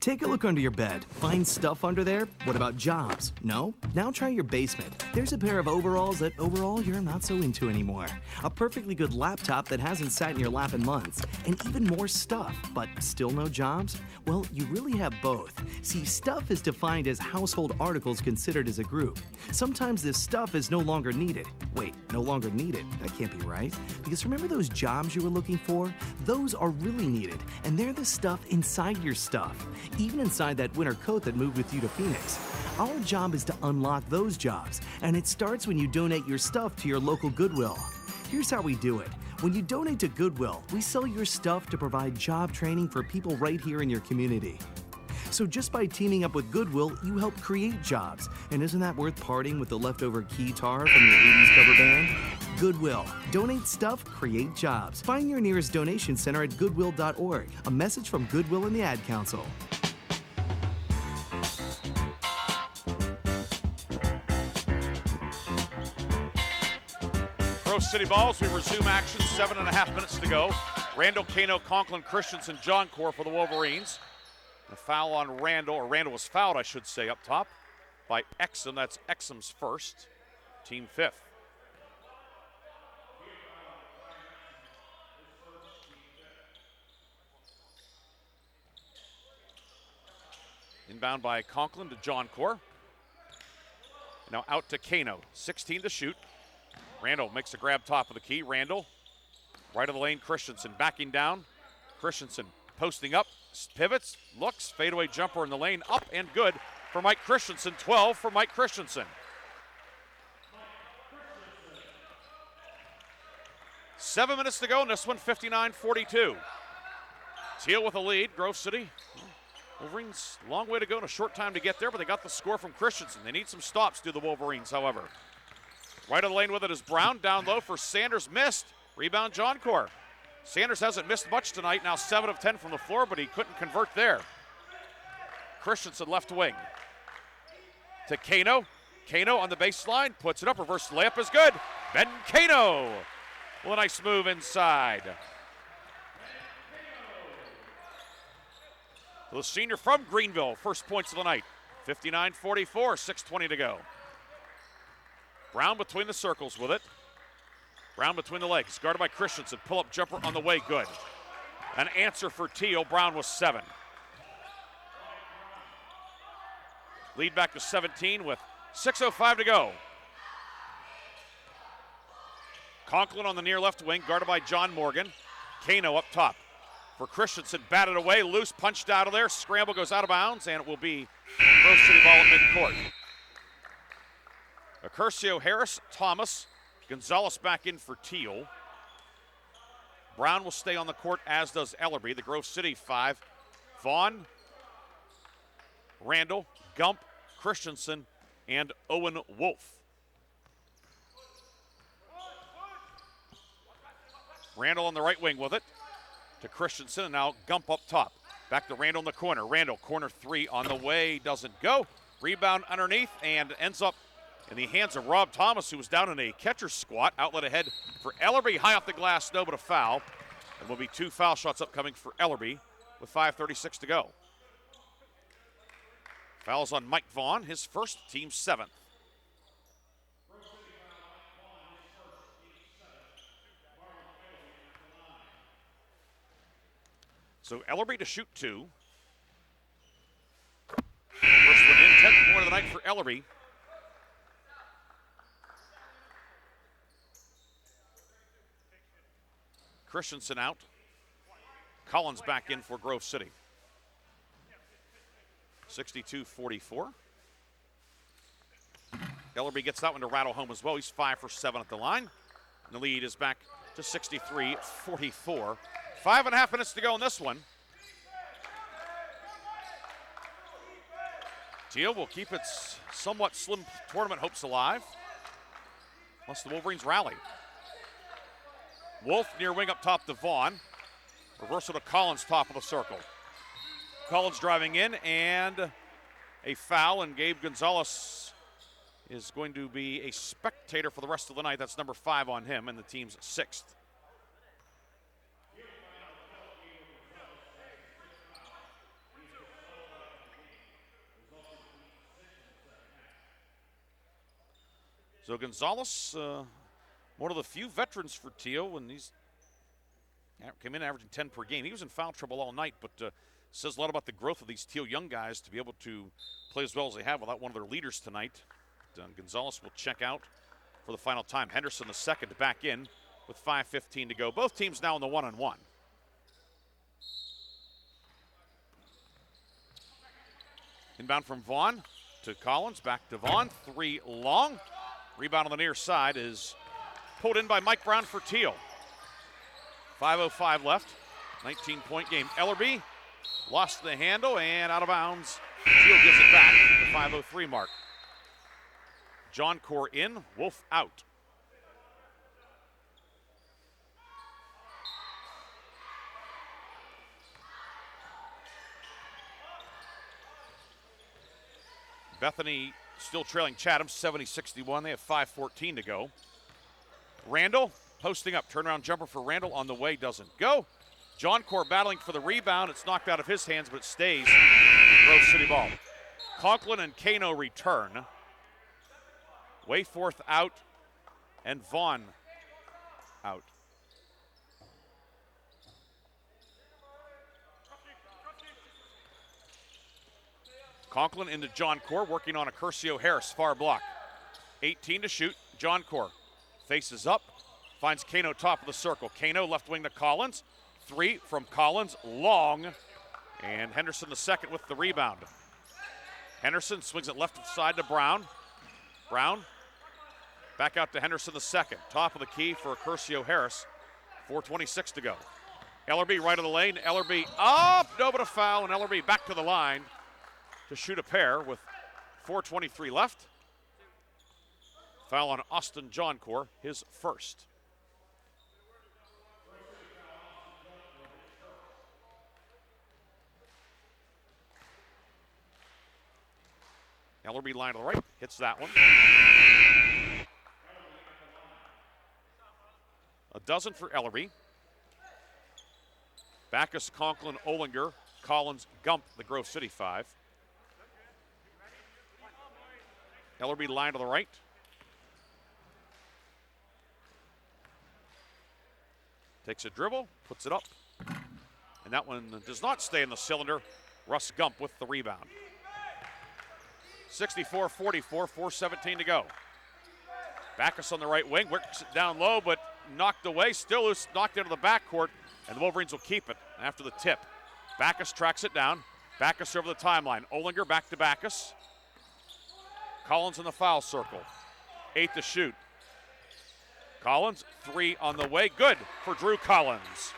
Take a look under your bed. Find stuff under there? What about jobs? No? Now try your basement. There's a pair of overalls that overall you're not so into anymore. A perfectly good laptop that hasn't sat in your lap in months. And even more stuff, but still no jobs? Well, you really have both. See, stuff is defined as household articles considered as a group. Sometimes this stuff is no longer needed. Wait, no longer needed? That can't be right. Because remember those jobs you were looking for? Those are really needed, and they're the stuff inside your stuff. Even inside that winter coat that moved with you to Phoenix. Our job is to unlock those jobs, and it starts when you donate your stuff to your local Goodwill. Here's how we do it. When you donate to Goodwill, we sell your stuff to provide job training for people right here in your community. So just by teaming up with Goodwill, you help create jobs. And isn't that worth parting with the leftover keytar from your 80s cover band? Goodwill. Donate stuff, create jobs. Find your nearest donation center at goodwill.org. A message from Goodwill and the Ad Council. Grove City balls, we resume action, 7.5 minutes to go. Randall, Kano, Conklin, Christensen, John Core for the Wolverines. A foul on Randall, or Randall was fouled, I should say, up top by Exum. That's Exum's first, team fifth. Inbound by Conklin to John Core. Now out to Kano, 16 to shoot. Randall makes a grab top of the key. Randall, right of the lane, Christensen backing down. Christensen posting up, pivots, looks, fadeaway jumper in the lane, up and good for Mike Christensen. 12 for Mike Christensen. 7 minutes to go in this one, 59-42. Thiel with a lead, Grove City. Wolverines, long way to go and a short time to get there, but they got the score from Christensen. They need some stops, do the Wolverines, however. Right of the lane with it is Brown, down low for Sanders, missed. Rebound, John Core. Sanders hasn't missed much tonight, now 7 of 10 from the floor, but he couldn't convert there. Christensen left wing. To Kano. Kano on the baseline, puts it up, reverse layup is good. Ben Kano with a nice move inside. The senior from Greenville, first points of the night. 59-44, 6:20 to go. Brown between the circles with it. Brown between the legs, guarded by Christensen. Pull-up jumper on the way, good. An answer for Thiel. Brown was 7. Lead back to 17 with 6:05 to go. Conklin on the near left wing, guarded by John Morgan. Kano up top. For Christensen, batted away, loose, punched out of there. Scramble goes out of bounds, and it will be Grove City ball at midcourt. Accurcio, Harris, Thomas, Gonzalez back in for Thiel. Brown will stay on the court, as does Ellerby. The Grove City 5. Vaughn, Randall, Gump, Christensen, and Owen Wolf. Randall on the right wing with it. To Christensen, and now Gump up top. Back to Randall in the corner. Randall, corner 3 on the way, doesn't go. Rebound underneath, and ends up in the hands of Rob Thomas, who was down in a catcher's squat. Outlet ahead for Ellerby, high off the glass, no, but a foul. And will be 2 foul shots upcoming for Ellerby with 5:36 to go. Fouls on Mike Vaughn, his first, team 7th. So Ellerby to shoot 2. First one in, 10th point of the night for Ellerby. Christensen out. Collins back in for Grove City. 62-44. Ellerby gets that one to rattle home as well. He's 5 for 7 at the line. And the lead is back to 63-44. 5.5 minutes to go in this one. Thiel will keep its somewhat slim tournament hopes alive, unless the Wolverines rally. Wolf near wing up top to Vaughn. Reversal to Collins, top of the circle. Collins driving in, and a foul, and Gabe Gonzalez is going to be a spectator for the rest of the night. That's number 5 on him, and the team's 6th. So Gonzalez, one of the few veterans for Thiel, and he's came in averaging 10 per game. He was in foul trouble all night, but says a lot about the growth of these Thiel young guys to be able to play as well as they have without one of their leaders tonight. Gonzalez will check out for the final time. Henderson the second back in with 5:15 to go. Both teams now in the one-on-one. Inbound from Vaughn to Collins, back to Vaughn, 3 long. Rebound on the near side is pulled in by Mike Brown for Thiel. 5:05 left, 19-point game. Ellerby lost the handle and out of bounds. Thiel gives it back at the 5:03 mark. John Core in, Wolf out. Bethany still trailing Chatham 70-61. They have 5:14 to go. Randall posting up. Turnaround jumper for Randall on the way, doesn't go. John Core battling for the rebound. It's knocked out of his hands, but it stays. Grove City ball. Conklin and Kano return. Wayforth out and Vaughn out. Conklin into John Core, working on a Curcio Harris far block. 18 to shoot. John Core faces up, finds Kano top of the circle. Kano left wing to Collins. 3 from Collins, long, and Henderson the second with the rebound. Henderson swings it left side to Brown. Brown back out to Henderson the second. Top of the key for Curcio Harris. 4:26 to go. Ellerby right of the lane. Ellerby up, no but a foul, and Ellerby back to the line to shoot a pair with 4:23 left. Foul on Austin John Core, his first. Ellerby line to the right, hits that one. A dozen for Ellerby. Backus, Conklin, Olinger, Collins, Gump, the Grove City 5. Ellerby line to the right. Takes a dribble, puts it up. And that one does not stay in the cylinder. Russ Gump with the rebound. 64-44, 4:17 to go. Backus on the right wing, works it down low, but knocked away. Still loose, knocked into the backcourt, and the Wolverines will keep it after the tip. Backus tracks it down. Backus over the timeline. Olinger back to Backus. Collins in the foul circle. 8 to shoot. Collins, 3 on the way. Good for Drew Collins.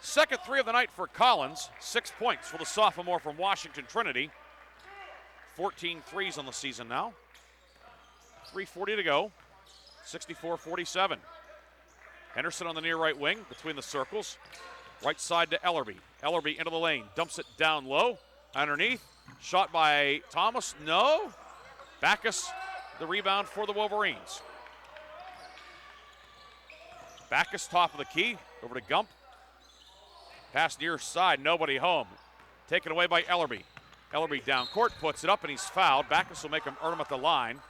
Second 3 of the night for Collins. 6 points for the sophomore from Washington Trinity. 14 threes on the season now. 3:40 to go. 64-47. Henderson on the near right wing between the circles. Right side to Ellerby. Ellerby into the lane. Dumps it down low. Underneath. Shot by Thomas. No. Backus, the rebound for the Wolverines. Backus top of the key. Over to Gump. Pass near side. Nobody home. Taken away by Ellerby. Ellerby down court. Puts it up and he's fouled. Backus will make him earn him at the line.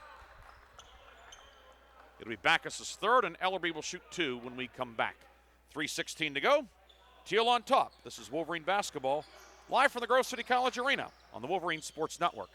It'll be Backus' third, and Ellerby will shoot 2 when we come back. 3:16 to go. Thiel on top. This is Wolverine basketball, live from the Grove City College Arena on the Wolverine Sports Network.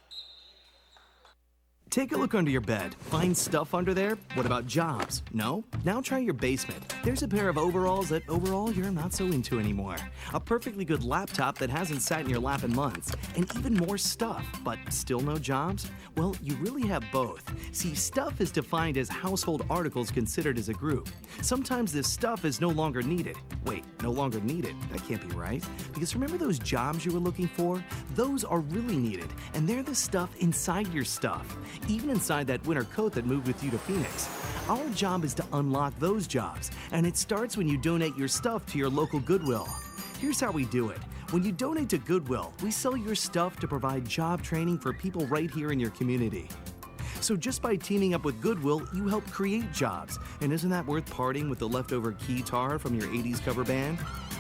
Take a look under your bed. Find stuff under there? What about jobs? No? Now try your basement. There's a pair of overalls that overall you're not so into anymore. A perfectly good laptop that hasn't sat in your lap in months. And even more stuff, but still no jobs? Well, you really have both. See, stuff is defined as household articles considered as a group. Sometimes this stuff is no longer needed. Wait, no longer needed? That can't be right. Because remember those jobs you were looking for? Those are really needed, and they're the stuff inside your stuff. Even inside that winter coat that moved with you to Phoenix. Our job is to unlock those jobs, and it starts when you donate your stuff to your local Goodwill. Here's how we do it. When you donate to Goodwill, we sell your stuff to provide job training for people right here in your community. So just by teaming up with Goodwill, you help create jobs. And isn't that worth parting with the leftover keytar from your 80s cover band?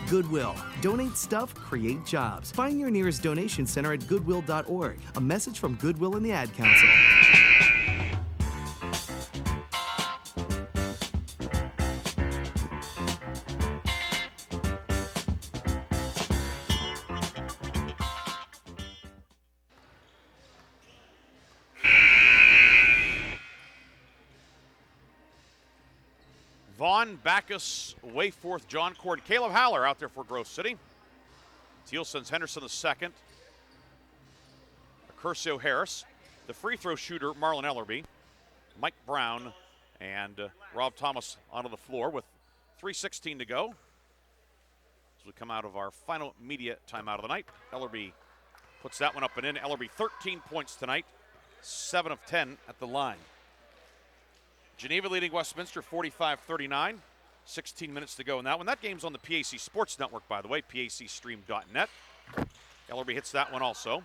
Goodwill. Donate stuff, create jobs. Find your nearest donation center at goodwill.org. A message from Goodwill and the Ad Council. Vaughn, Backus, Wayforth, John Cord, Caleb Haller out there for Grove City. Thiel sends Henderson the second. Curcio Harris. The free throw shooter, Marlon Ellerby. Mike Brown and Rob Thomas onto the floor with 3:16 to go. As we come out of our final media timeout of the night, Ellerby puts that one up and in. Ellerby 13 points tonight, 7 of 10 at the line. Geneva leading Westminster 45-39. 16 minutes to go in that one. That game's on the PAC Sports Network, by the way, pacstream.net. Ellerby hits that one also.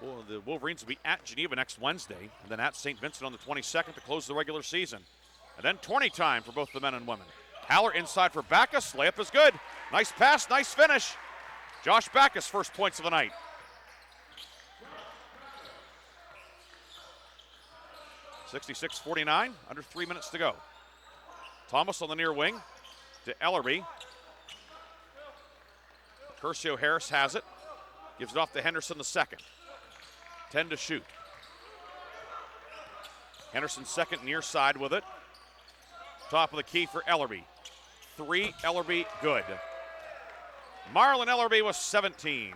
Well, the Wolverines will be at Geneva next Wednesday, and then at St. Vincent on the 22nd to close the regular season. And then 20 time for both the men and women. Haller inside for Backus. Layup is good. Nice pass, nice finish. Josh Backus, first points of the night. 66-49, under 3 minutes to go. Thomas on the near wing to Ellerby. Curcio Harris has it. Gives it off to Henderson the second. 10 to shoot. Henderson second near side with it. Top of the key for Ellerby. 3, Ellerby, good. Marlon Ellerby was 17.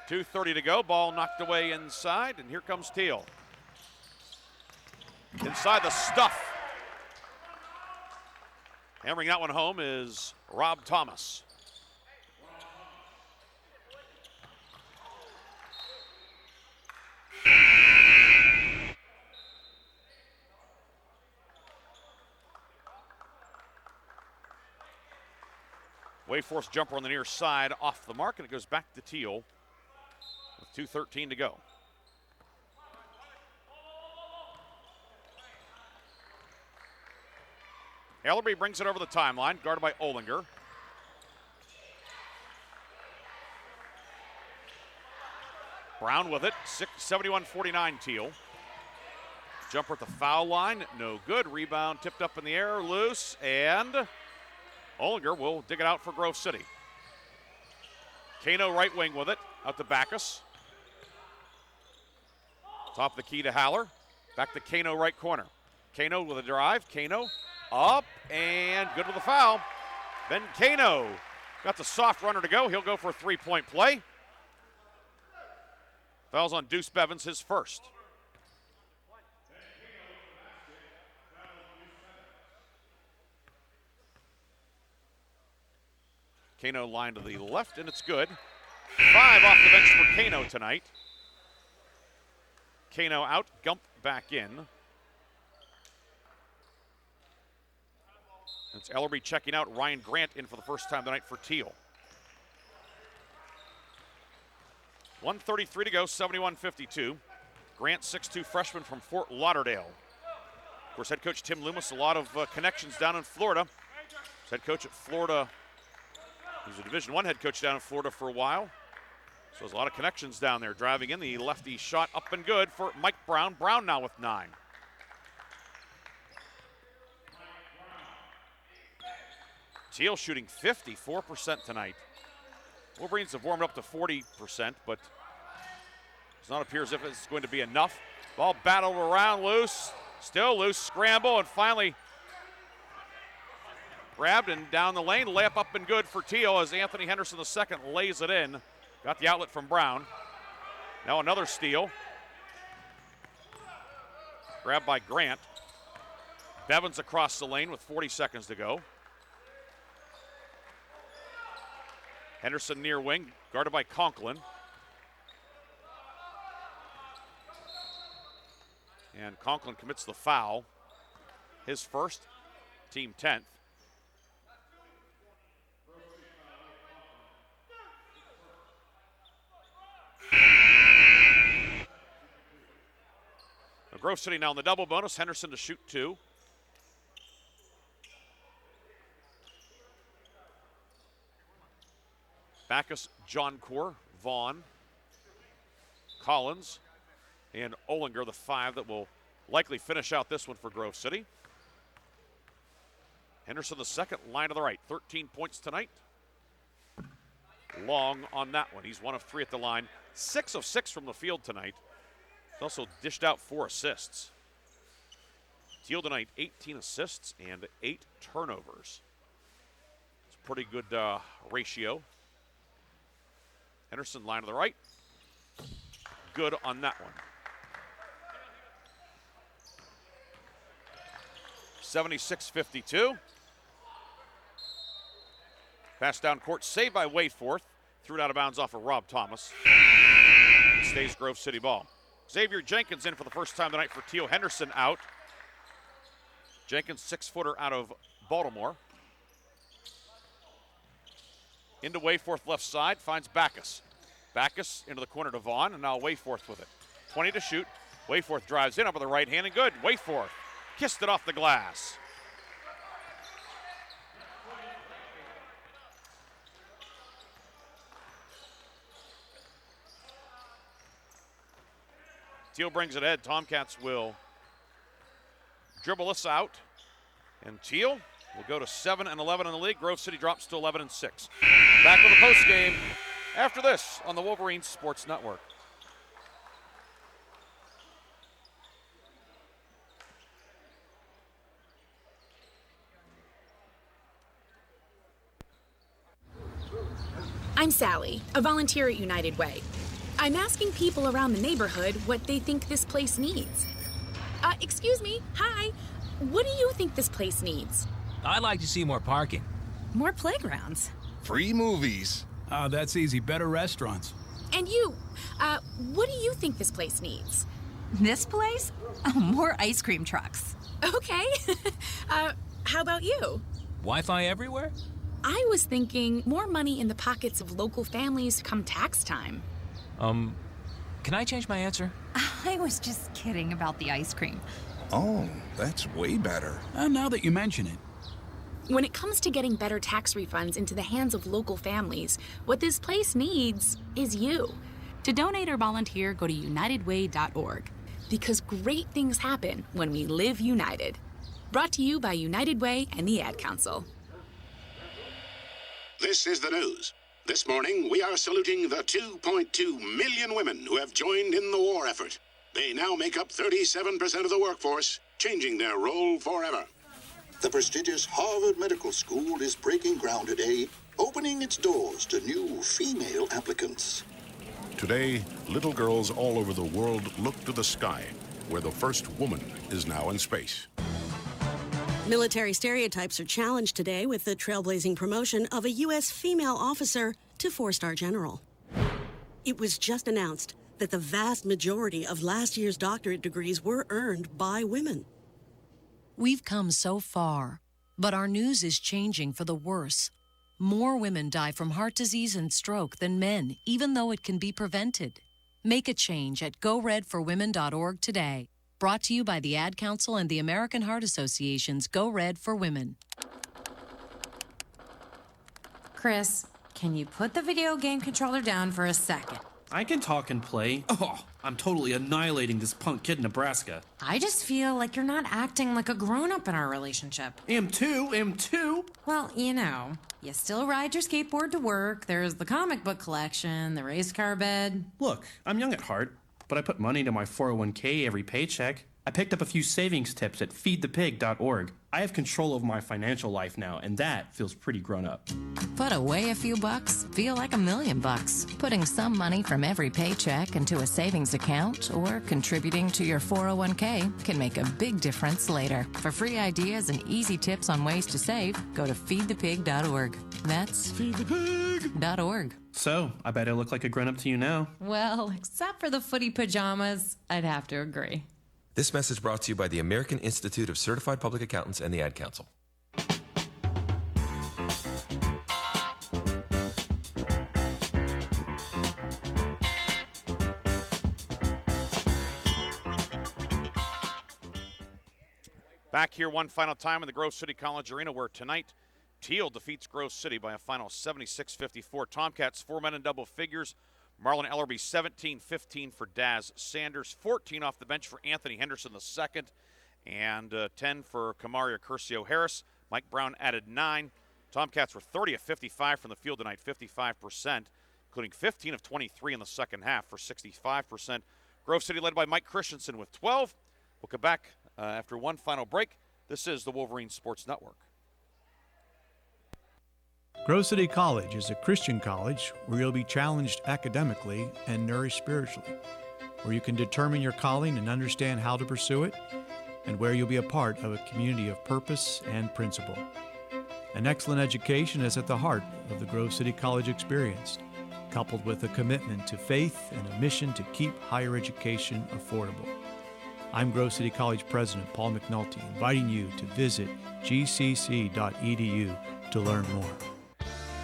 2:30 to go. Ball knocked away inside, and here comes Thiel. Inside the stuff. Hammering that one home is Rob Thomas. Wayforth's jumper on the near side off the mark, and it goes back to Thiel with 2:13 to go. Ellerby brings it over the timeline, guarded by Olinger. Brown with it, 71-49 Thiel. Jumper at the foul line, no good. Rebound tipped up in the air, loose, and Olinger will dig it out for Grove City. Kano right wing with it, out to Backus. Top of the key to Haller. Back to Kano right corner. Kano with a drive. Kano up and good with the foul. Ben Kano got the soft runner to go. He'll go for a three-point play. Foul's on Deuce Bevins, his first. Kano line to the left, and it's good. 5 off the bench for Kano tonight. Kano out, Gump back in. It's Ellerby checking out, Ryan Grant in for the first time tonight for Thiel. 1:33 to go, 71-52. Grant, 6'2" freshman from Fort Lauderdale. Of course, head coach Tim Loomis, a lot of connections down in Florida. He's head coach at Florida. He was a Division I head coach down in Florida for a while. So there's a lot of connections down there. Driving in, the lefty shot up and good for Mike Brown. Brown now with 9. Thiel shooting 54% tonight. Wolverines have warmed up to 40%, but does not appear as if it's going to be enough. Ball battled around, loose, still loose, scramble, and finally grabbed and down the lane. Layup up and good for Thiel as Anthony Henderson II lays it in. Got the outlet from Brown. Now another steal. Grabbed by Grant. Bevins across the lane with 40 seconds to go. Henderson near wing, guarded by Conklin. And Conklin commits the foul. His first, team 10th. Grove City now in the double bonus. Henderson to shoot 2. Backus, John Core, Vaughn, Collins, and Olinger, the 5 that will likely finish out this one for Grove City. Henderson, the second, line to the right, 13 points tonight. Long on that one. He's 1 of 3 at the line, 6 of 6 from the field tonight. He's also dished out 4 assists. Thiel tonight, 18 assists and 8 turnovers. It's a pretty good ratio. Henderson, line to the right. Good on that one. 76-52. Pass down court, saved by Wayforth. Threw it out of bounds off of Rob Thomas. Stays Grove City ball. Xavier Jenkins in for the first time tonight for Thiel. Henderson out. Jenkins, 6-footer out of Baltimore. Into Wayforth left side, finds Backus. Backus into the corner to Vaughn, and now Wayforth with it. 20 to shoot. Wayforth drives in over the right hand, and good. Wayforth kissed it off the glass. Thiel brings it ahead. Tomcats will dribble this out. And Thiel will go to 7 and 11 in the league. Grove City drops to 11 and 6. Back with the post game after this on the Wolverines Sports Network. I'm Sally, a volunteer at United Way. I'm asking people around the neighborhood what they think this place needs. Excuse me, hi. What do you think this place needs? I'd like to see more parking. More playgrounds. Free movies. Oh, that's easy. Better restaurants. And you, what do you think this place needs? This place? Oh, more ice cream trucks. Okay. How about you? Wi-Fi everywhere? I was thinking more money in the pockets of local families come tax time. Can I change my answer? I was just kidding about the ice cream. Oh, that's way better. Now that you mention it. When it comes to getting better tax refunds into the hands of local families, what this place needs is you. To donate or volunteer, go to unitedway.org. Because great things happen when we live united. Brought to you by United Way and the Ad Council. This is the news. This morning, we are saluting the 2.2 million women who have joined in the war effort. They now make up 37% of the workforce, changing their role forever. The prestigious Harvard Medical School is breaking ground today, opening its doors to new female applicants. Today, little girls all over the world look to the sky, where the first woman is now in space. Military stereotypes are challenged today with the trailblazing promotion of a U.S. female officer to 4-star general. It was just announced that the vast majority of last year's doctorate degrees were earned by women. We've come so far, but our news is changing for the worse. More women die from heart disease and stroke than men, even though it can be prevented. Make a change at GoRedForWomen.org today. Brought to you by the Ad Council and the American Heart Association's Go Red for Women. Chris, can you put the video game controller down for a second? I can talk and play. Oh, I'm totally annihilating this punk kid in Nebraska. I just feel like you're not acting like a grown-up in our relationship. Am too. Well, you still ride your skateboard to work, there's the comic book collection, the race car bed. Look, I'm young at heart, but I put money into my 401k every paycheck. I picked up a few savings tips at feedthepig.org. I have control of my financial life now, and that feels pretty grown up. Put away a few bucks, feel like $1 million bucks. Putting some money from every paycheck into a savings account or contributing to your 401k can make a big difference later. For free ideas and easy tips on ways to save, go to feedthepig.org. That's feedthepig.org. So, I bet I look like a grown-up to you now. Well, except for the footy pajamas, I'd have to agree. This message brought to you by the American Institute of Certified Public Accountants and the Ad Council. Back here one final time in the Grove City College Arena, where tonight Thiel defeats Grove City by a final 76-54. Tomcats 4 men in double figures. Marlon Ellerby 17-15 for Daz Sanders, 14 off the bench for Anthony Henderson II, and 10 for Kamaria Curcio Harris. Mike Brown added 9. Tomcats were 30 of 55 from the field tonight, 55%, including 15 of 23 in the second half for 65%. Grove City led by Mike Christensen with 12. We'll come back after one final break. This is the Wolverine Sports Network. Grove City College is a Christian college where you'll be challenged academically and nourished spiritually, where you can determine your calling and understand how to pursue it, and where you'll be a part of a community of purpose and principle. An excellent education is at the heart of the Grove City College experience, coupled with a commitment to faith and a mission to keep higher education affordable. I'm Grove City College President Paul McNulty, inviting you to visit gcc.edu to learn more.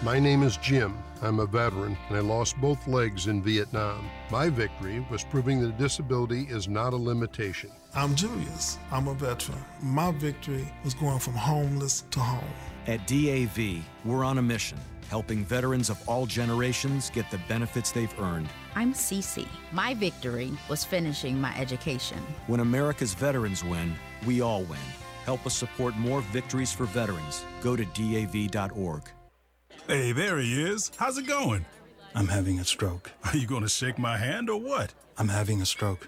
My name is Jim. I'm a veteran, and I lost both legs in Vietnam. My victory was proving that disability is not a limitation. I'm Julius. I'm a veteran. My victory was going from homeless to home. At DAV, we're on a mission, helping veterans of all generations get the benefits they've earned. I'm Cece. My victory was finishing my education. When America's veterans win, we all win. Help us support more victories for veterans. Go to DAV.org. Hey, there he is. How's it going? I'm having a stroke. Are you going to shake my hand or what? I'm having a stroke.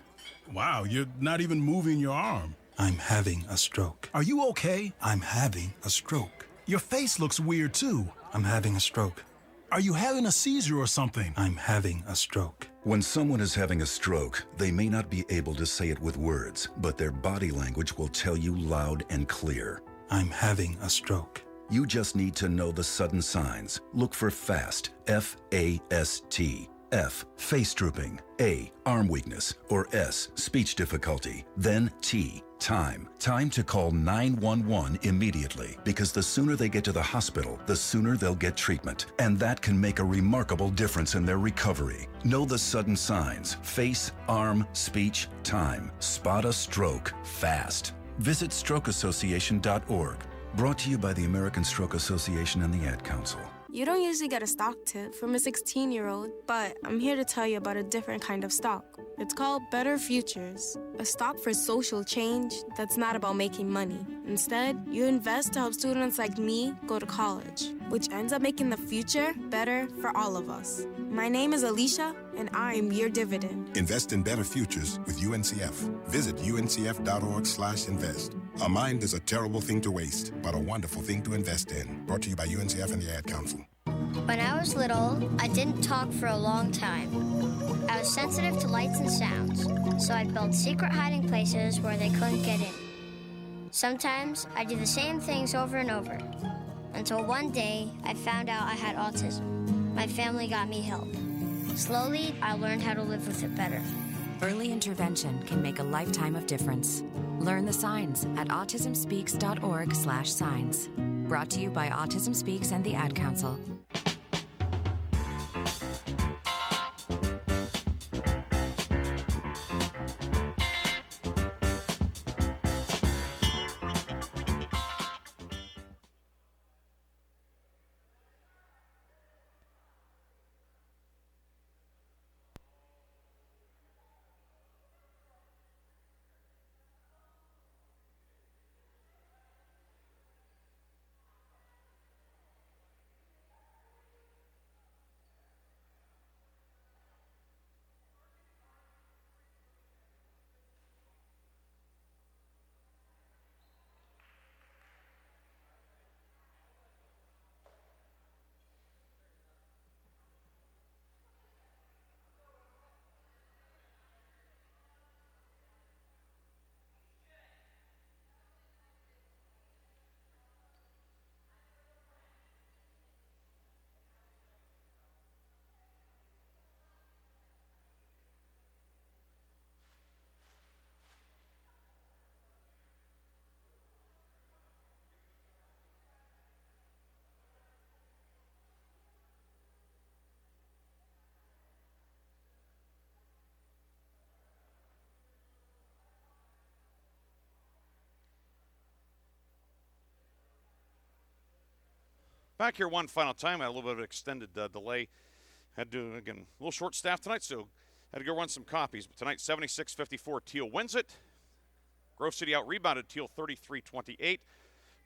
Wow, you're not even moving your arm. I'm having a stroke. Are you okay? I'm having a stroke. Your face looks weird, too. I'm having a stroke. Are you having a seizure or something? I'm having a stroke. When someone is having a stroke, they may not be able to say it with words, but their body language will tell you loud and clear. I'm having a stroke. You just need to know the sudden signs. Look for FAST, F-A-S-T. F, face drooping. A, arm weakness. Or S, speech difficulty. Then T, time. Time to call 911 immediately, because the sooner they get to the hospital, the sooner they'll get treatment. And that can make a remarkable difference in their recovery. Know the sudden signs. Face, arm, speech, time. Spot a stroke fast. Visit strokeassociation.org. Brought to you by the American Stroke Association and the Ad Council. You don't usually get a stock tip from a 16-year-old, but I'm here to tell you about a different kind of stock. It's called Better Futures, a stock for social change that's not about making money. Instead, you invest to help students like me go to college, which ends up making the future better for all of us. My name is Alicia, and I'm your dividend. Invest in better futures with UNCF. Visit uncf.org/invest. A mind is a terrible thing to waste, but a wonderful thing to invest in. Brought to you by UNCF and the Ad Council. When I was little, I didn't talk for a long time. I was sensitive to lights and sounds, so I built secret hiding places where they couldn't get in. Sometimes I do the same things over and over, until one day I found out I had autism. My family got me help. Slowly, I learned how to live with it better. Early intervention can make a lifetime of difference. Learn the signs at autismspeaks.org/signs. Brought to you by Autism Speaks and the Ad Council. Back here one final time. I had a little bit of an extended delay. Had to, again, a little short staff tonight, so had to go run some copies. But tonight, 76-54, Thiel wins it. Grove City out-rebounded Thiel 33-28.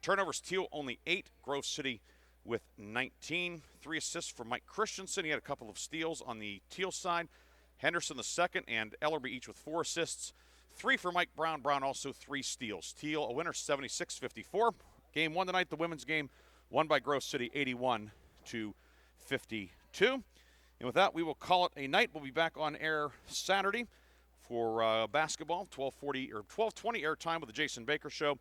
Turnovers, Thiel only 8. Grove City with 19. 3 assists for Mike Christensen. He had a couple of steals on the Thiel side. Henderson the second and Ellerby each with 4 assists. 3 for Mike Brown. Brown also 3 steals. Thiel a winner 76-54. Game 1 tonight, the women's game, won by Grove City 81-52. And with that, we will call it a night. We'll be back on air Saturday for basketball, 12:40 or 12:20 airtime with the Jason Baker Show.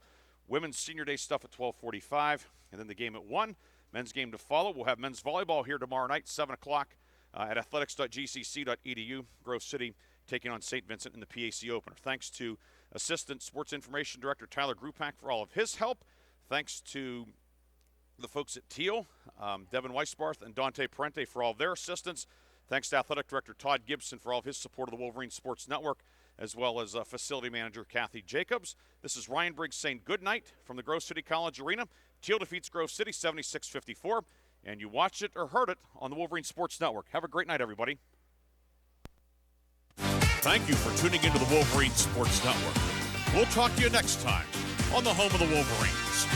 Women's Senior Day stuff at 12:45, and then the game at 1. Men's game to follow. We'll have men's volleyball here tomorrow night, 7 o'clock at athletics.gcc.edu. Grove City taking on St. Vincent in the PAC opener. Thanks to Assistant Sports Information Director Tyler Grupak for all of his help. Thanks to the folks at Thiel, Devin Weisbarth and Dante Parente for all of their assistance. Thanks to Athletic Director Todd Gibson for all of his support of the Wolverine Sports Network, as well as Facility Manager Kathy Jacobs. This is Ryan Briggs saying good night from the Grove City College Arena. Thiel defeats Grove City 76-54, and you watched it or heard it on the Wolverine Sports Network. Have a great night, everybody. Thank you for tuning into the Wolverine Sports Network. We'll talk to you next time on the home of the Wolverines.